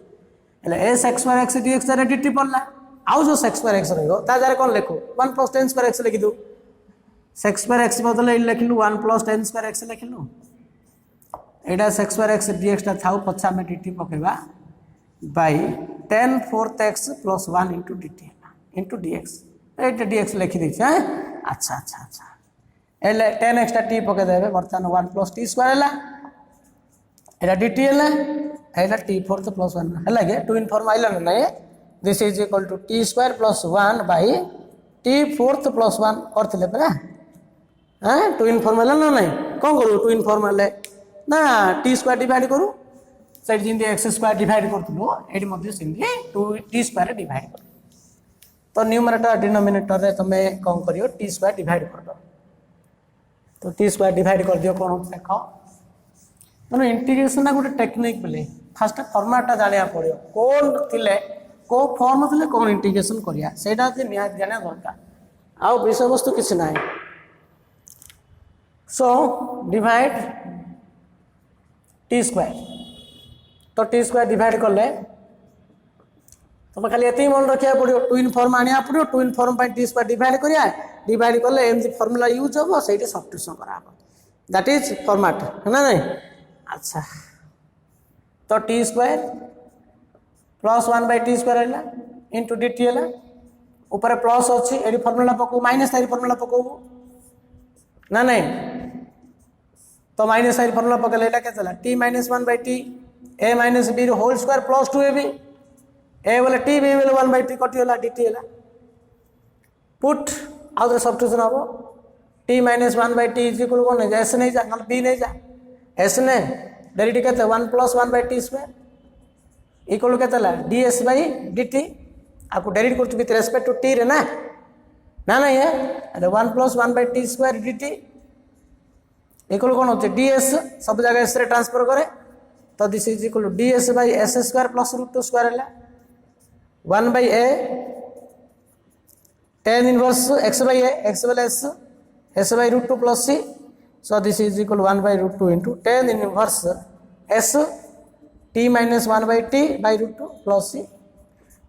[SPEAKER 1] એટલે a sec square x dx रे dt पड़ला आउ जो sec स्क्वायर x रहयो ता जारे कोन लिखो 1 प्लस tan स्क्वायर x लिखि दो sec स्क्वायर x बदले लिखलु 1 प्लस tan स्क्वायर x लिखलु एडा sec स्क्वायर x dx ता थाउ पछा में dt पकेबा by tan 4x plus 1 into dt into dx एटा dx लिखि दै छै। अच्छा अच्छा अच्छा एले tan x t पके देबे बर्तमान 1 प्लस t स्क्वायर हला एटा dt हला एटा t 4 प्लस 1 हला के टू इन फॉर्म आइला ना ये this is equal to t square plus 1 by t 4 plus 1 करथिले परा हां टू इन फॉर्म हला ना नहीं कोन करू टू इन फॉर्म हले ना t स्क्वायर डिवाइड करू साइड जिंदी x स्क्वायर डिवाइड करथलो एडी मध्ये सिंदी 2 t स्क्वायर डिवाइड कर तो न्यूमरेटर डिनोमिनेटर रे तमे कोन करियो t स्क्वायर डिवाइड कर दो तो t स्क्वायर डिवाइड कर दियो कोन होत देखो तो इंटीग्रेशन ना गोटे टेक्निक बोले फर्स्ट फॉर्मेटटा जानिया पड़ियो कोन थिले को फॉर्म थिले कोन इंटीग्रेशन करिया सेटा जे निया जानिया दरकार आ विषय वस्तु किछ नाही सो डिवाइड t स्क्वायर तो t स्क्वायर डिवाइड करले तुम खाली ये मन रखा पड़ो टू इन फॉर्म आने पड़ो to in form t square divide करिया डिवाइड कले एमती फॉर्मूला यूज हम से सब्स्टिट्यूशन करा दैट इज फॉर्मेट है ना नहीं। अच्छा तो t square plus 1 by t square है इंटू डी टी है ऊपर प्लस अच्छी ये फॉर्मूला पकऊ माइनस साइड फॉर्मूला पकऊ ना नहीं तो माइनस साइड फॉर्मूला पकड़े एटा केते t minus 1 by t a minus B whole square plus 2 A b a बोले टी बी बोले 1 बाय टी कटी होला डी टी है पुट आउ तो सब्स्टिट्यूशन हम t minus 1 by t is equal कौन एस नहीं जा ना बी नहीं जा एस ने डेरिवेटिव केते 1 plus 1 by t square equal केते ला d s by d t आपको डेरिवेटिव करछु विथ रेस्पेक्ट टू टी रे ना ना नहीं है अरे 1 plus 1 by t square d t equal कौन होते डी एस सब जगह एस रे ट्रांसफर करे तो this is equal to d s by s square plus root 2 square है 1 by a tan inverse x by a, x by s, s by root 2 plus c. So this is equal to 1 by root 2 into tan inverse s t minus 1 by t by root 2 plus c.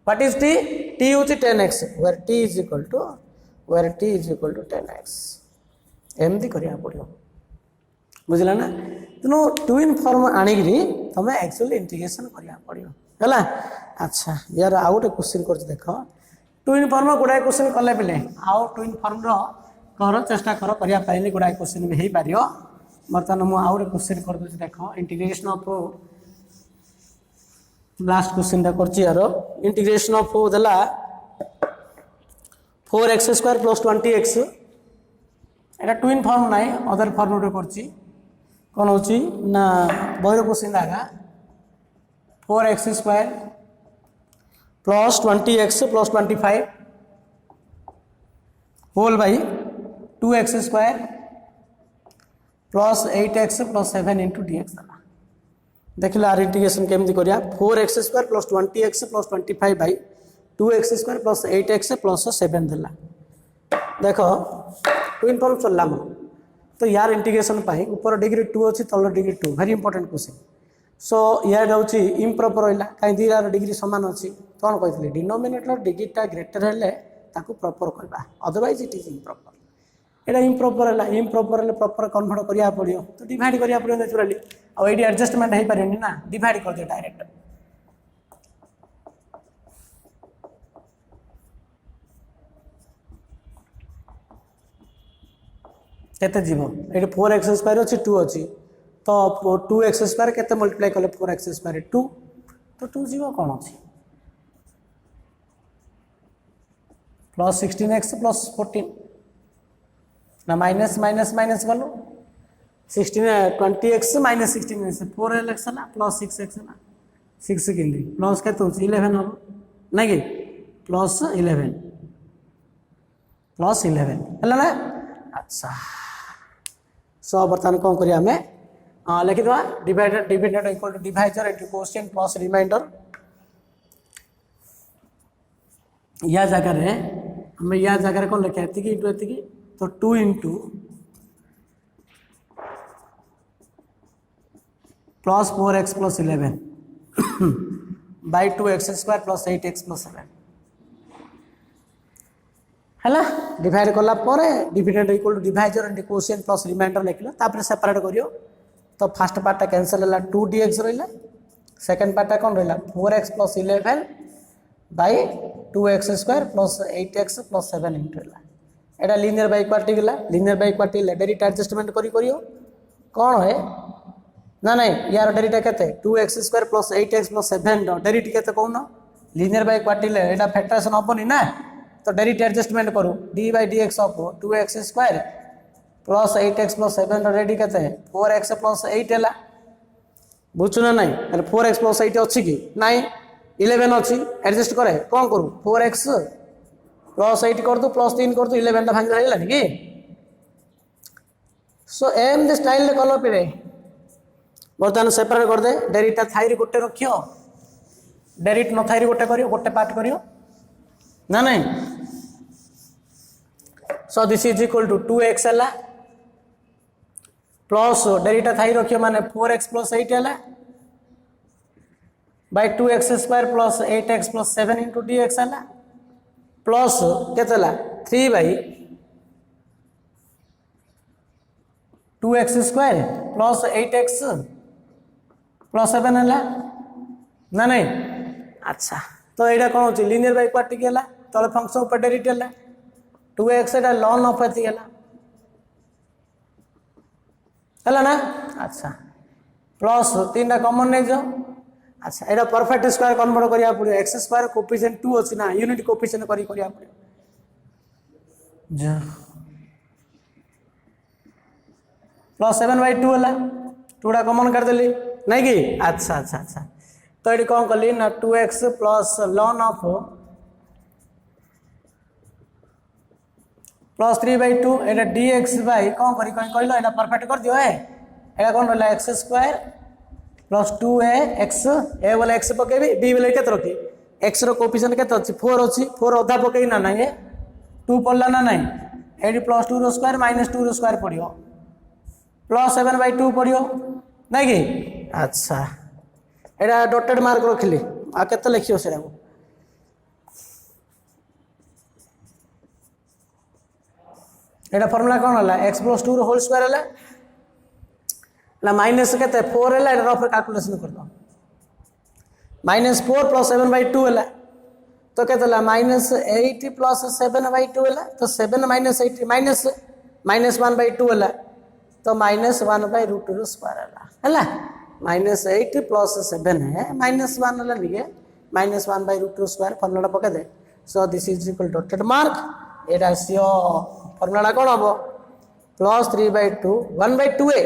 [SPEAKER 1] What is t? T is 10x, where t is equal to 10x. एमती करिया पड़ो बुझला ना तेणु twin form आनिकी तुम actually integration करिया पड़ो है। अच्छा यार आउ गोटे क्वेश्चन कर देख ट्विन फॉर्म गुड़ाए क्वेश्चन कले पे आउ ट्विन फॉर्म कर चेष्टा कर गुड़ाए क्वेश्चन भी हो पार। बर्तमान मुझे आउ गोटे क्वेश्चन कर दूसरी देख इंटीग्रेशन ऑफ लास्ट क्वेश्चन यार इंटीग्रेशन ऑफ देला 4x स्क्वायर प्लस 20x एटा ट्विन फॉर्म ना अदर फॉर्म गोटे करची कौन हो ना बहर क्वेश्चन आगा 4x square plus 20x plus 25 whole by 2x square plus 8x plus 7 into dx देखिए आर इंटीग्रेशन केमती करिया 4x square plus 20x plus 25 by 2x square plus 8x plus 7 देला देख ट्विन फॉर्म चलला मोर तो यार इंटीग्रेशन पाई ऊपर डिग्री 2 अच्छी तल डिग्री 2 वेरी इंपोर्टेंट क्वेश्चन। सो यार हूँ इम्प्रॉपर रहा कहीं दुईटार डिग्री सामान अच्छी कौन कही डिनोमिनेटर डिग्रीटा ग्रेटर हेल्ले प्रॉपर कहवा otherwise it is improper Etah improper है प्रॉपर कन्वर्ट करिया पड़ो तो डिवाइड करिया पड़ो नेचुराली आ ये एडजस्टमेंट हो पारे ना डिवाइड कर दियो डायरेक्ट केते जीव ये 4x स्क्वायर अच्छी 2 अच्छी तो 2x स्क्वायर केते मल्टीप्लाई कले 4x स्क्वायर 2 तो 2 जीव कौन अच्छी प्लस 16x प्लस 14 ना माइनस माइनस माइनस गलो 20x माइनस 16x 4x ना प्लस 6x ना 6 कि प्लस के 11 हम ना कि प्लस 11 है ना। अच्छा सो बर्तमान कौन करिया हमें लिखिद divided dividend equal to divisor into coefficient plus reminder या जगह रे हमें या जगह कौन लिखा एति इंटू एति तो 2 into plus 4x plus 11 by 2x square plus 8x plus 7 है डिवाइड कला dividend equal to divisor and coefficient plus remainder लिखल तापर सेपरेट करियो तो फर्स्ट पार्टा कैंसल है 2dx रहा सेकेंड पार्टा कौन रहा 4x plus 11 by 2x square plus 8x plus 7 into Etah linear by equality गला linear by equality derivative adjustment करियो कौन है ना नहीं यार डेरिवेटिव केते 2x square plus 8x plus 7 derivative केते कौन linear by equality Etah factorisation हेबनी ना तो डेरिवेटिव एडजस्टमेंट करूँ D by D x of 2x square plus 8x plus 7 ready के 4x प्लस 8 है बुझु ना नहीं 4x प्लस 8 अच्छी कि ना 11 अच्छी एडजस्ट करे कौन करूँ 4x प्लस 8 कर दू प्लस 3 कर दू 11 भांग रहा कि सो एम स्टाइल कल पे बर्तमान सेपरेट कर दे डेरिवेटिव थाई गोटे रखियो डेरिवेटिव न थाई गोटे करियो गोटे पार्ट करियो ना नहीं। So this is equal to 2x है प्लस डेरिवेटिव थाई रखियो माने 4x प्लस 8 है by 2x square plus 8x plus 7 into dx है प्लस केतला 3 by 2x square plus 8x plus 7 है ना नहीं। अच्छा तो यहाँ कौन हो लीनियर बाई इक्वालिटी है तले फंक्शन ऊपर डेरिवेटिव है 2x एटा लॉन ऑफ एथि है ना। अच्छा प्लस 3 टा कॉमन नहीं जाओ। अच्छा एटा परफेक्ट स्क्वायर कन्वर्ट करिया पड़ो x स्क्वायर कोएफिशिएंट 2 अछि ना यूनिट कोएफिशिएंट करिया पड़ो प्लस 7/2 है 2 टा कॉमन कर देली नहीं कि। अच्छा अच्छा अच्छा तो ये कौन कली ना 2x plus lawn of plus 3/2 Etah dx by कौन करी कहीं कहलो एटा परफेक्ट कर दियो है एटा कौन रहला x स्क्वायर प्लस 2x ए वाला x पकेबी b वाला केते रखी x रो कोएफिशिएंट केते अछि 4 अछि 4 अधा पकेई ना ना ये 2 पड़ला ना नहीं ये प्लस 2 रो स्क्वायर माइनस 2 रो स्क्वायर पड़ो प्लस 7/2 पड़ो नहीं कि अच्छा एटा डॉटेड मार्क रखिली आ केते लिखियो से एटा फार्मूला कौन है x + 2 रो होल स्क्वायर है ना माइनस के 4 है एटा रफ कैलकुलेशन कर दो -4 + 7/2 है तो कहते -8 + 7/2 है तो 7 - 8 -1/2 है तो -1/√2 रो स्क्वायर है -8 + 7 है -1 है नहीं -1/√2 स्क्वायर फार्मूला पका दे so this is equal dotted mark एटा सियो फार्मूला कौन हम +3/2 1/2 है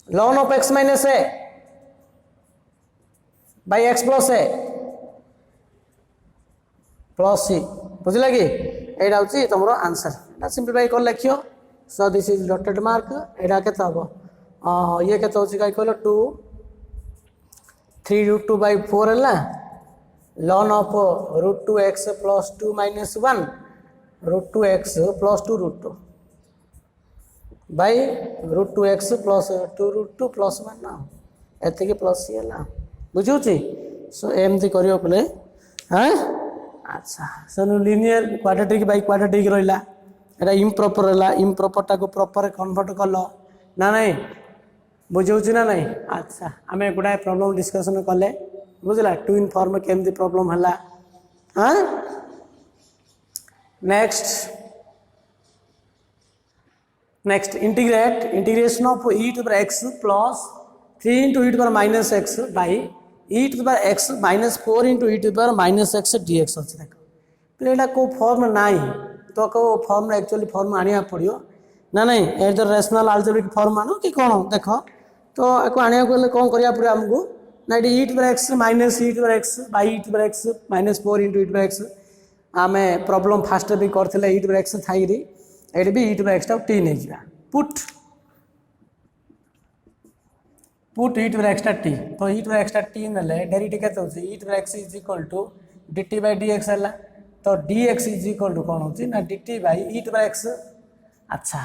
[SPEAKER 1] ln of x - a by x plus a plus c बुझला कि एटा होची तुमरो आंसर ना सिंपलीफाई कर लिखियो सो दिस इज डॉटेड मार्क एटा केते हबो ये केते होची काई कहलो 2 3√2/4 है ln of √2x + 2 - 1 √2x + 2√2 by √2x + 2√2 + 1 ना एते के प्लस सी है बुझुची सो एमती करियो बोले हां अच्छा सो लीनियर क्वाड्रेटिक बाय क्वाड्रेटिक रहिला एटा इम्प्रॉपर रहिला इम्प्रॉपर टाको प्रॉपर कन्वर्ट करलो ना नहीं बुझुची ना नहीं अच्छा हमें गुडा प्रॉब्लम डिस्कशन कले बुझला ट्विन फॉर्म केमती प्रॉब्लम हला हां next integration of e to the x plus 3 into e to the minus x by e to the x minus 4 into e to the minus x dx अच्छे देखो तो एटा को form नाही तो को फॉर्म एक्चुअली फॉर्म आनिया पड़ियो ना नहीं ए जो रैशनल अलजेब्रिक फॉर्म आनो कि कोन देखो तो एको आनिया को कोन करिया पड़े हमको ना e to the x minus e to the x by e to the x minus 4 into e to the x आमे प्रॉब्लम फास्ट भी करथिले e to the x थाइरी एट भी e to the x टा t नहीं जा put e to the x टा t तो e to the x टा t नले डेरिवेटिव केते होची e to the x is equal to dt by dx हला तो dx is equal to कोन होची ना dt by e to the x अच्छा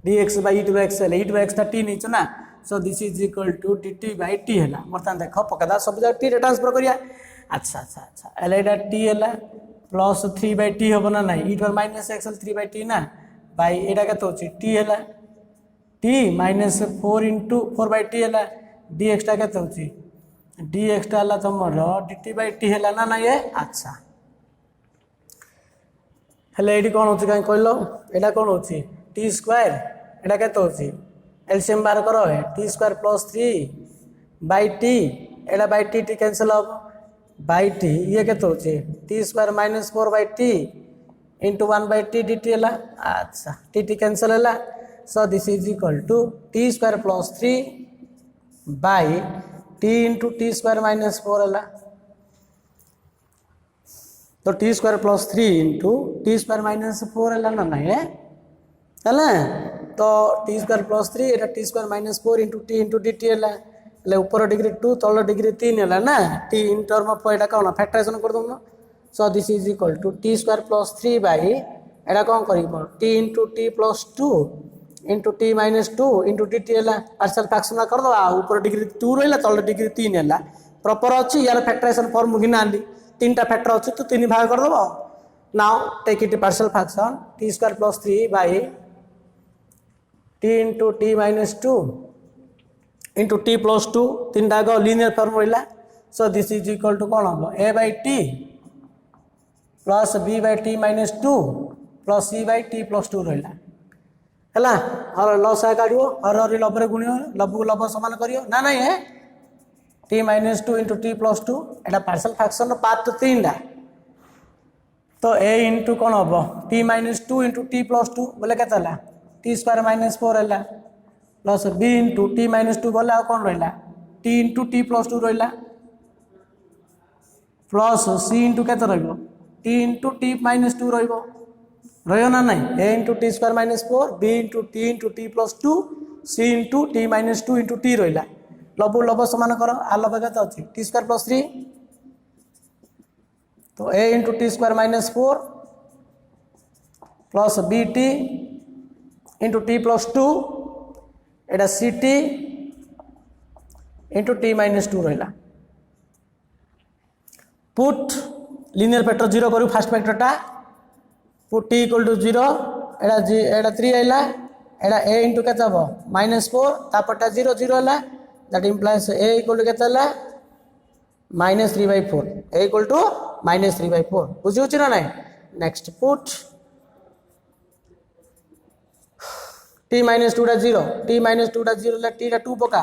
[SPEAKER 1] dx by e to the x हले e to the x टा t नहीं छ ना so this is equal to dt by t हला बर्तन देखो पकदा सब जगह t रे ट्रांसफर करिया अच्छा अच्छा अच्छा एला एटा t हला प्लस 3/t हम ना नहीं e to minus x 3/t ना बाई एटा केते होची t हला t minus 4 into 4/t हला dx टा केते होची dx टा हला तमरो dt/t हला ना ना ये अच्छा हले एडी कोन होची काई कहलो एटा कोन होची t स्क्वायर एटा केते होची एलसीएम बार करो है t² + 3/t एटा बाय t कैंसिल हो बाई टी ये केते होची t² - 4/t into 1/t dt हला अच्छा t कैंसिल हला so this is equal to t² + 3 by t into t² - 4 हला तो t² + 3 into t² - 4 हला ना नहीं है हला तो t² + 3 एटा t² - 4 into t into dt हला ले ऊपर डिग्री 2 तल डिग्री 3 हला ना t in term of Etah cone factorization कर दम so this is equal to t² + 3 by एटा कोन करिबो t into t + 2 into t - 2 into dt हला पार्शियल फ्रैक्शन कर दो ऊपर डिग्री 2 रहला तल डिग्री 3 हला प्रॉपर अछि यार फैक्टराइजेशन फॉर्म गिनाली तीनटा फैक्टर अछि तो 3 भाग कर दबो now take it partial fraction t² + 3 by t into t - 2 into t + 2 तीन डाग लीनियर फॉर्म रहला so this is equal to कोन हो a/t + b/t - 2 + c/t + 2 रहला हला और लसा काढियो और लब रे गुणियो लब को लब समान करियो ना नहीं है t - 2 into t + 2 एटा पार्शियल फ्रैक्शन पार्ट 3 डा तो a into कोन हो t - 2 into t + 2 बोले केते हला t² - 4 हला प्लस b into t - 2 गला कौन रहिला t into t + 2 रहिला प्लस c into केते रहइबो t into t - 2 रहइबो रहियो ना नहीं a into t² - 4 b into t + 2 c into t - 2 into t रहिला लबु लब समान करो आ लब केते अछि t² + 3 तो a into t square minus 4 plus b t into t plus 2 एटा c t into t minus 2 रहा पुट लिनियर फैक्टर 0 करू फास्ट फैक्टरटा पुट टी इक्वल टू 0 एटा 3 आइला एटा a इंटू के माइनस 4 तापरटा 0 0 है that implies a equal to k minus 3/4 a equal to minus 3/4 बुझी ना नहीं next put t minus 2 0 T minus 2 0 T 2 पका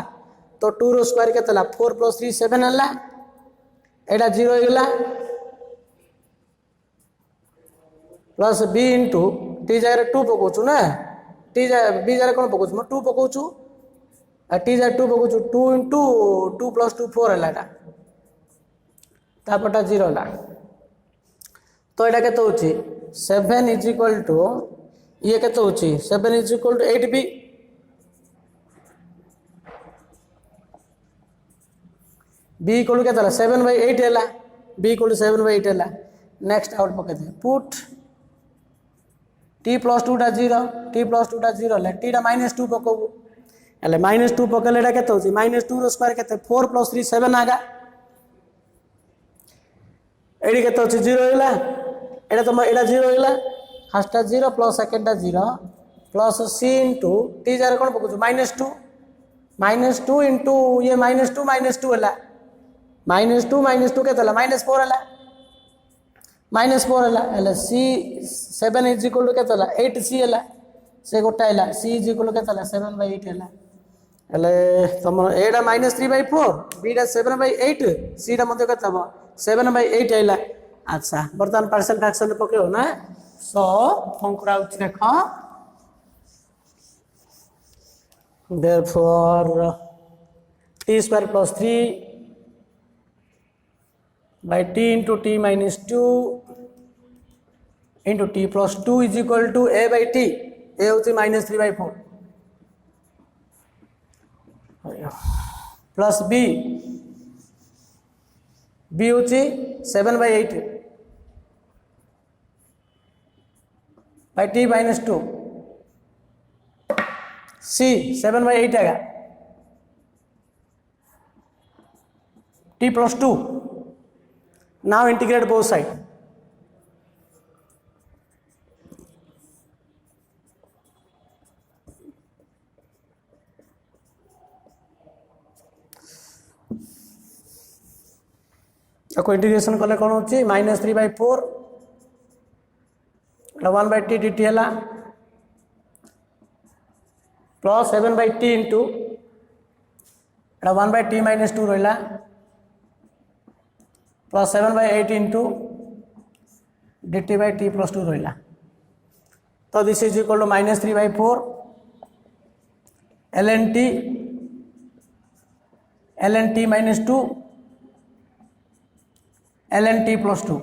[SPEAKER 1] तो 2 रो स्क्वायर के 4 प्लस 3 7 है एटा 0 होगा प्लस बी इंटू टी जगह 2 पकाचु ना टी बी जगह कौन पकाचु 2 पकाचु टी जगह 2 पकाचु 2 इंटू 2 प्लस 2 4 है तापटा 0 है तो यहाँ के 7 इज इक्वल टू ये के 7 is equal to 8 b b equal to के 7/8 है बी इक्वल टू 7/8 है नेक्स्ट आउट पके put t plus 2 0 t plus 2 0 है टी माइनस 2 पकबू हेल्ले माइनस 2 पकड़े के माइनस 2 रो स्क्वायर के 4 प्लस 3 7 आगा एडी के 0 होगा एटा तुम एटा 0 होगा फर्स्ट 0 प्लस सेकेंड 0 प्लस सी इंटू टी जगह कौन पकाचु माइनस 2 इंटू ये माइनस 2 है माइनस 2 के माइनस 4 है माइनस 4 है सी 7 इज इक्वल टू के 8 सी है से गोटा है सी इज इक्वल टू के 7/8 है तुम एटा माइनस 3/4 बीटा 7/8 सीटा मध्य के 7/8 है अच्छा बर्तमान पार्शियल फ्रैक्शन पकेव ना सो कंकुड़ा देख therefore t square plus 3 by t into t minus 2 into t plus 2 is equal to a by t a होती minus 3/4 plus b b होती 7/8 by t minus 2 c 7/8 आएगा t plus 2 now integrate both side आपको integration कले कौन होची minus 3/4 1/t dt है plus 7/t into 1/t minus 2 रहा plus 7/8 into dt by t plus 2 रहा तो this is equal to minus 3/4 ln t minus 2 ln t plus 2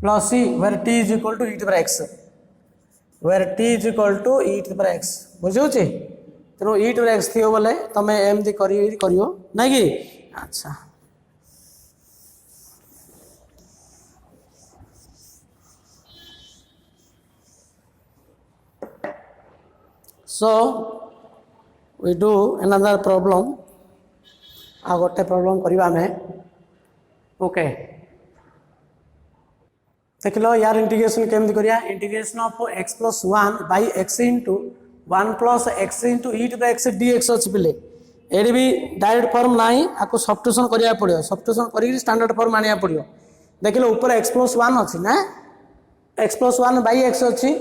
[SPEAKER 1] plus c where t is equal to e to the power x where t is equal to e to the power x बुझे तेणु e to the x थी बोले तुम एमती करियो ना कि अच्छा so we do another problem आ गोटे प्रॉब्लम करवा में ओके देख लो यार इंटीग्रेशन केमती करिया integration of x plus 1 by x into 1 plus x into e to the x dx अच्छी पिले एडी भी डायरेक्ट फॉर्म नाही आपको सब्स्टिट्यूशन करिया पड़ियो सब्स्टिट्यूशन करी स्टैंडर्ड फॉर्म आनिया पड़ियो देख लो ऊपर x plus 1 अच्छी ना x plus 1 by x अच्छी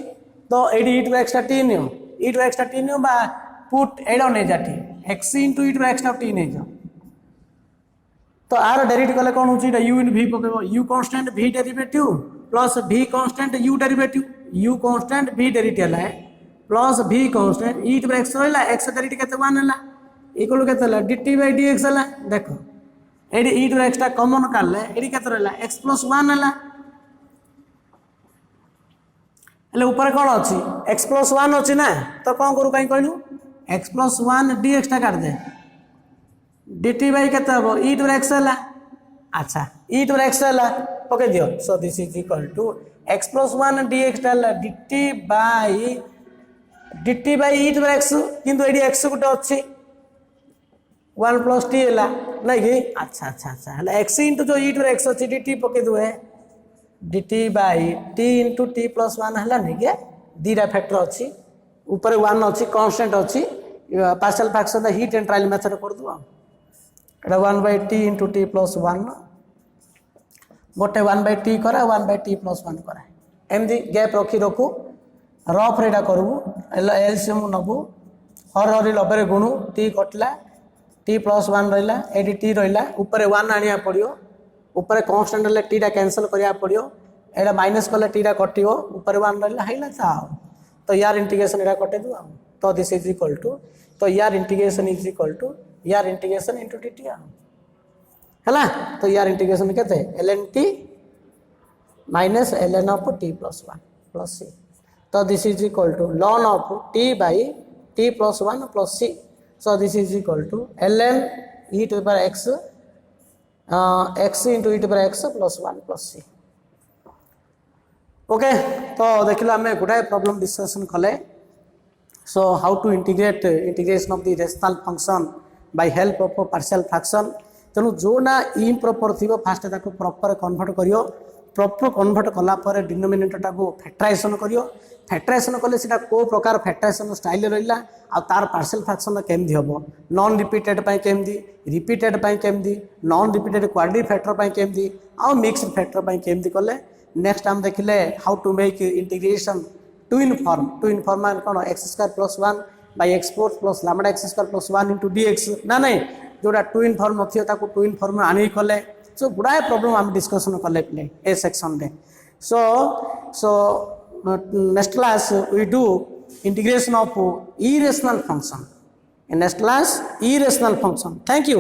[SPEAKER 1] तो एडी e to the x t नियो e to the x t नियो बा पुट एडो नै जाटी x into e to the x t नै जा तो आर डेरिवेटिव कले कौन होची u इन v पकेबो u constant v derivative plus v constant u derivative u constant v derivative है plus v constant e to x रहला x डेरिवेटिव केते 1 हला इक्वल केते हला dt by dx हला देखो एडी e टू x ता कॉमन करले एडी केते रहला x plus 1 हला ले ऊपर कौन अछि x plus 1 अछि ना तो कोन करू काई कहलु x plus 1 dx ता काट दे dt by केते हो e टू x हला अच्छा e टू x हला पके दियो so this is equal to x plus 1 dx dt by e to the x किंतु एडी x गुटे अछि 1 प्लस t हैला नै कि अच्छा अच्छा अच्छा हैला x into जो e to the x अछि dt पके दुए dt by t into t plus 1 हैला नै के दीरा फैक्टर अछि ऊपर 1 अछि कांस्टेंट अछि partial fraction the heat and trial method कर दो एटा 1 by t into t plus 1 गोटे 1 by t करा 1 by t plus 1 करा एमदी गैप रखी रखू रफ रेडा करबू एलसीएम नबू हर हरी 90 रे गुणु t कटला t plus 1 रहिला एडी t रहिला ऊपर 1 आनिया पड़ियो ऊपर कांस्टेंट ले t टा कैंसिल करिया पड़ियो एडा माइनस कले t टा कटियो ऊपर 1 रहिला हैला जाओ तो यार इंटीग्रेशन एडा कटे दो तो दिस इज इक्वल टू तो यार इंटीग्रेशन इज इक्वल टू यार इंटीग्रेशन इनटू dt हैला तो यार इंटीग्रेशन केते ln t minus ln of t plus 1 plus c तो this is equal to ln of t by t plus 1 plus c so this is equal to ln e to the power x x into e to the power x plus 1 plus c okay तो देखिलो आमे गुडाय problem discussion कले so how to integrate integration of the rational function by help of partial fraction तेणु जो ना improper थिबो first ताको प्रॉपर कन्वर्ट करियो प्रॉपर कन्वर्ट कला पर डिनोमिनेटर टाको फैक्टराइजेशन करियो फैक्टराइजेशन कले सेटा को प्रकार फैक्टराइजेशन स्टाइल रहिला आ तार पार्शियल फ्रैक्शन केमदी हबो नॉन रिपीटेड पय केमदी रिपीटेड पय केमदी नॉन रिपीटेड क्वाड्री फैक्टर पय केमदी आ मिक्स्ड फैक्टर पय केमदी कले नेक्स्ट हम देखिले how to make integration to in form मान कोन x² + 1 x4 + λ x² + 1 into dx ना नहीं जोड़ा टू इन फॉर्म नथियो ताको टू इन फॉर्म आनी कले सो गुडाय प्रॉब्लम हम डिस्कशन कले प्ले ए सेक्शन रे सो next class we do integration of irrational function in next class irrational function thank you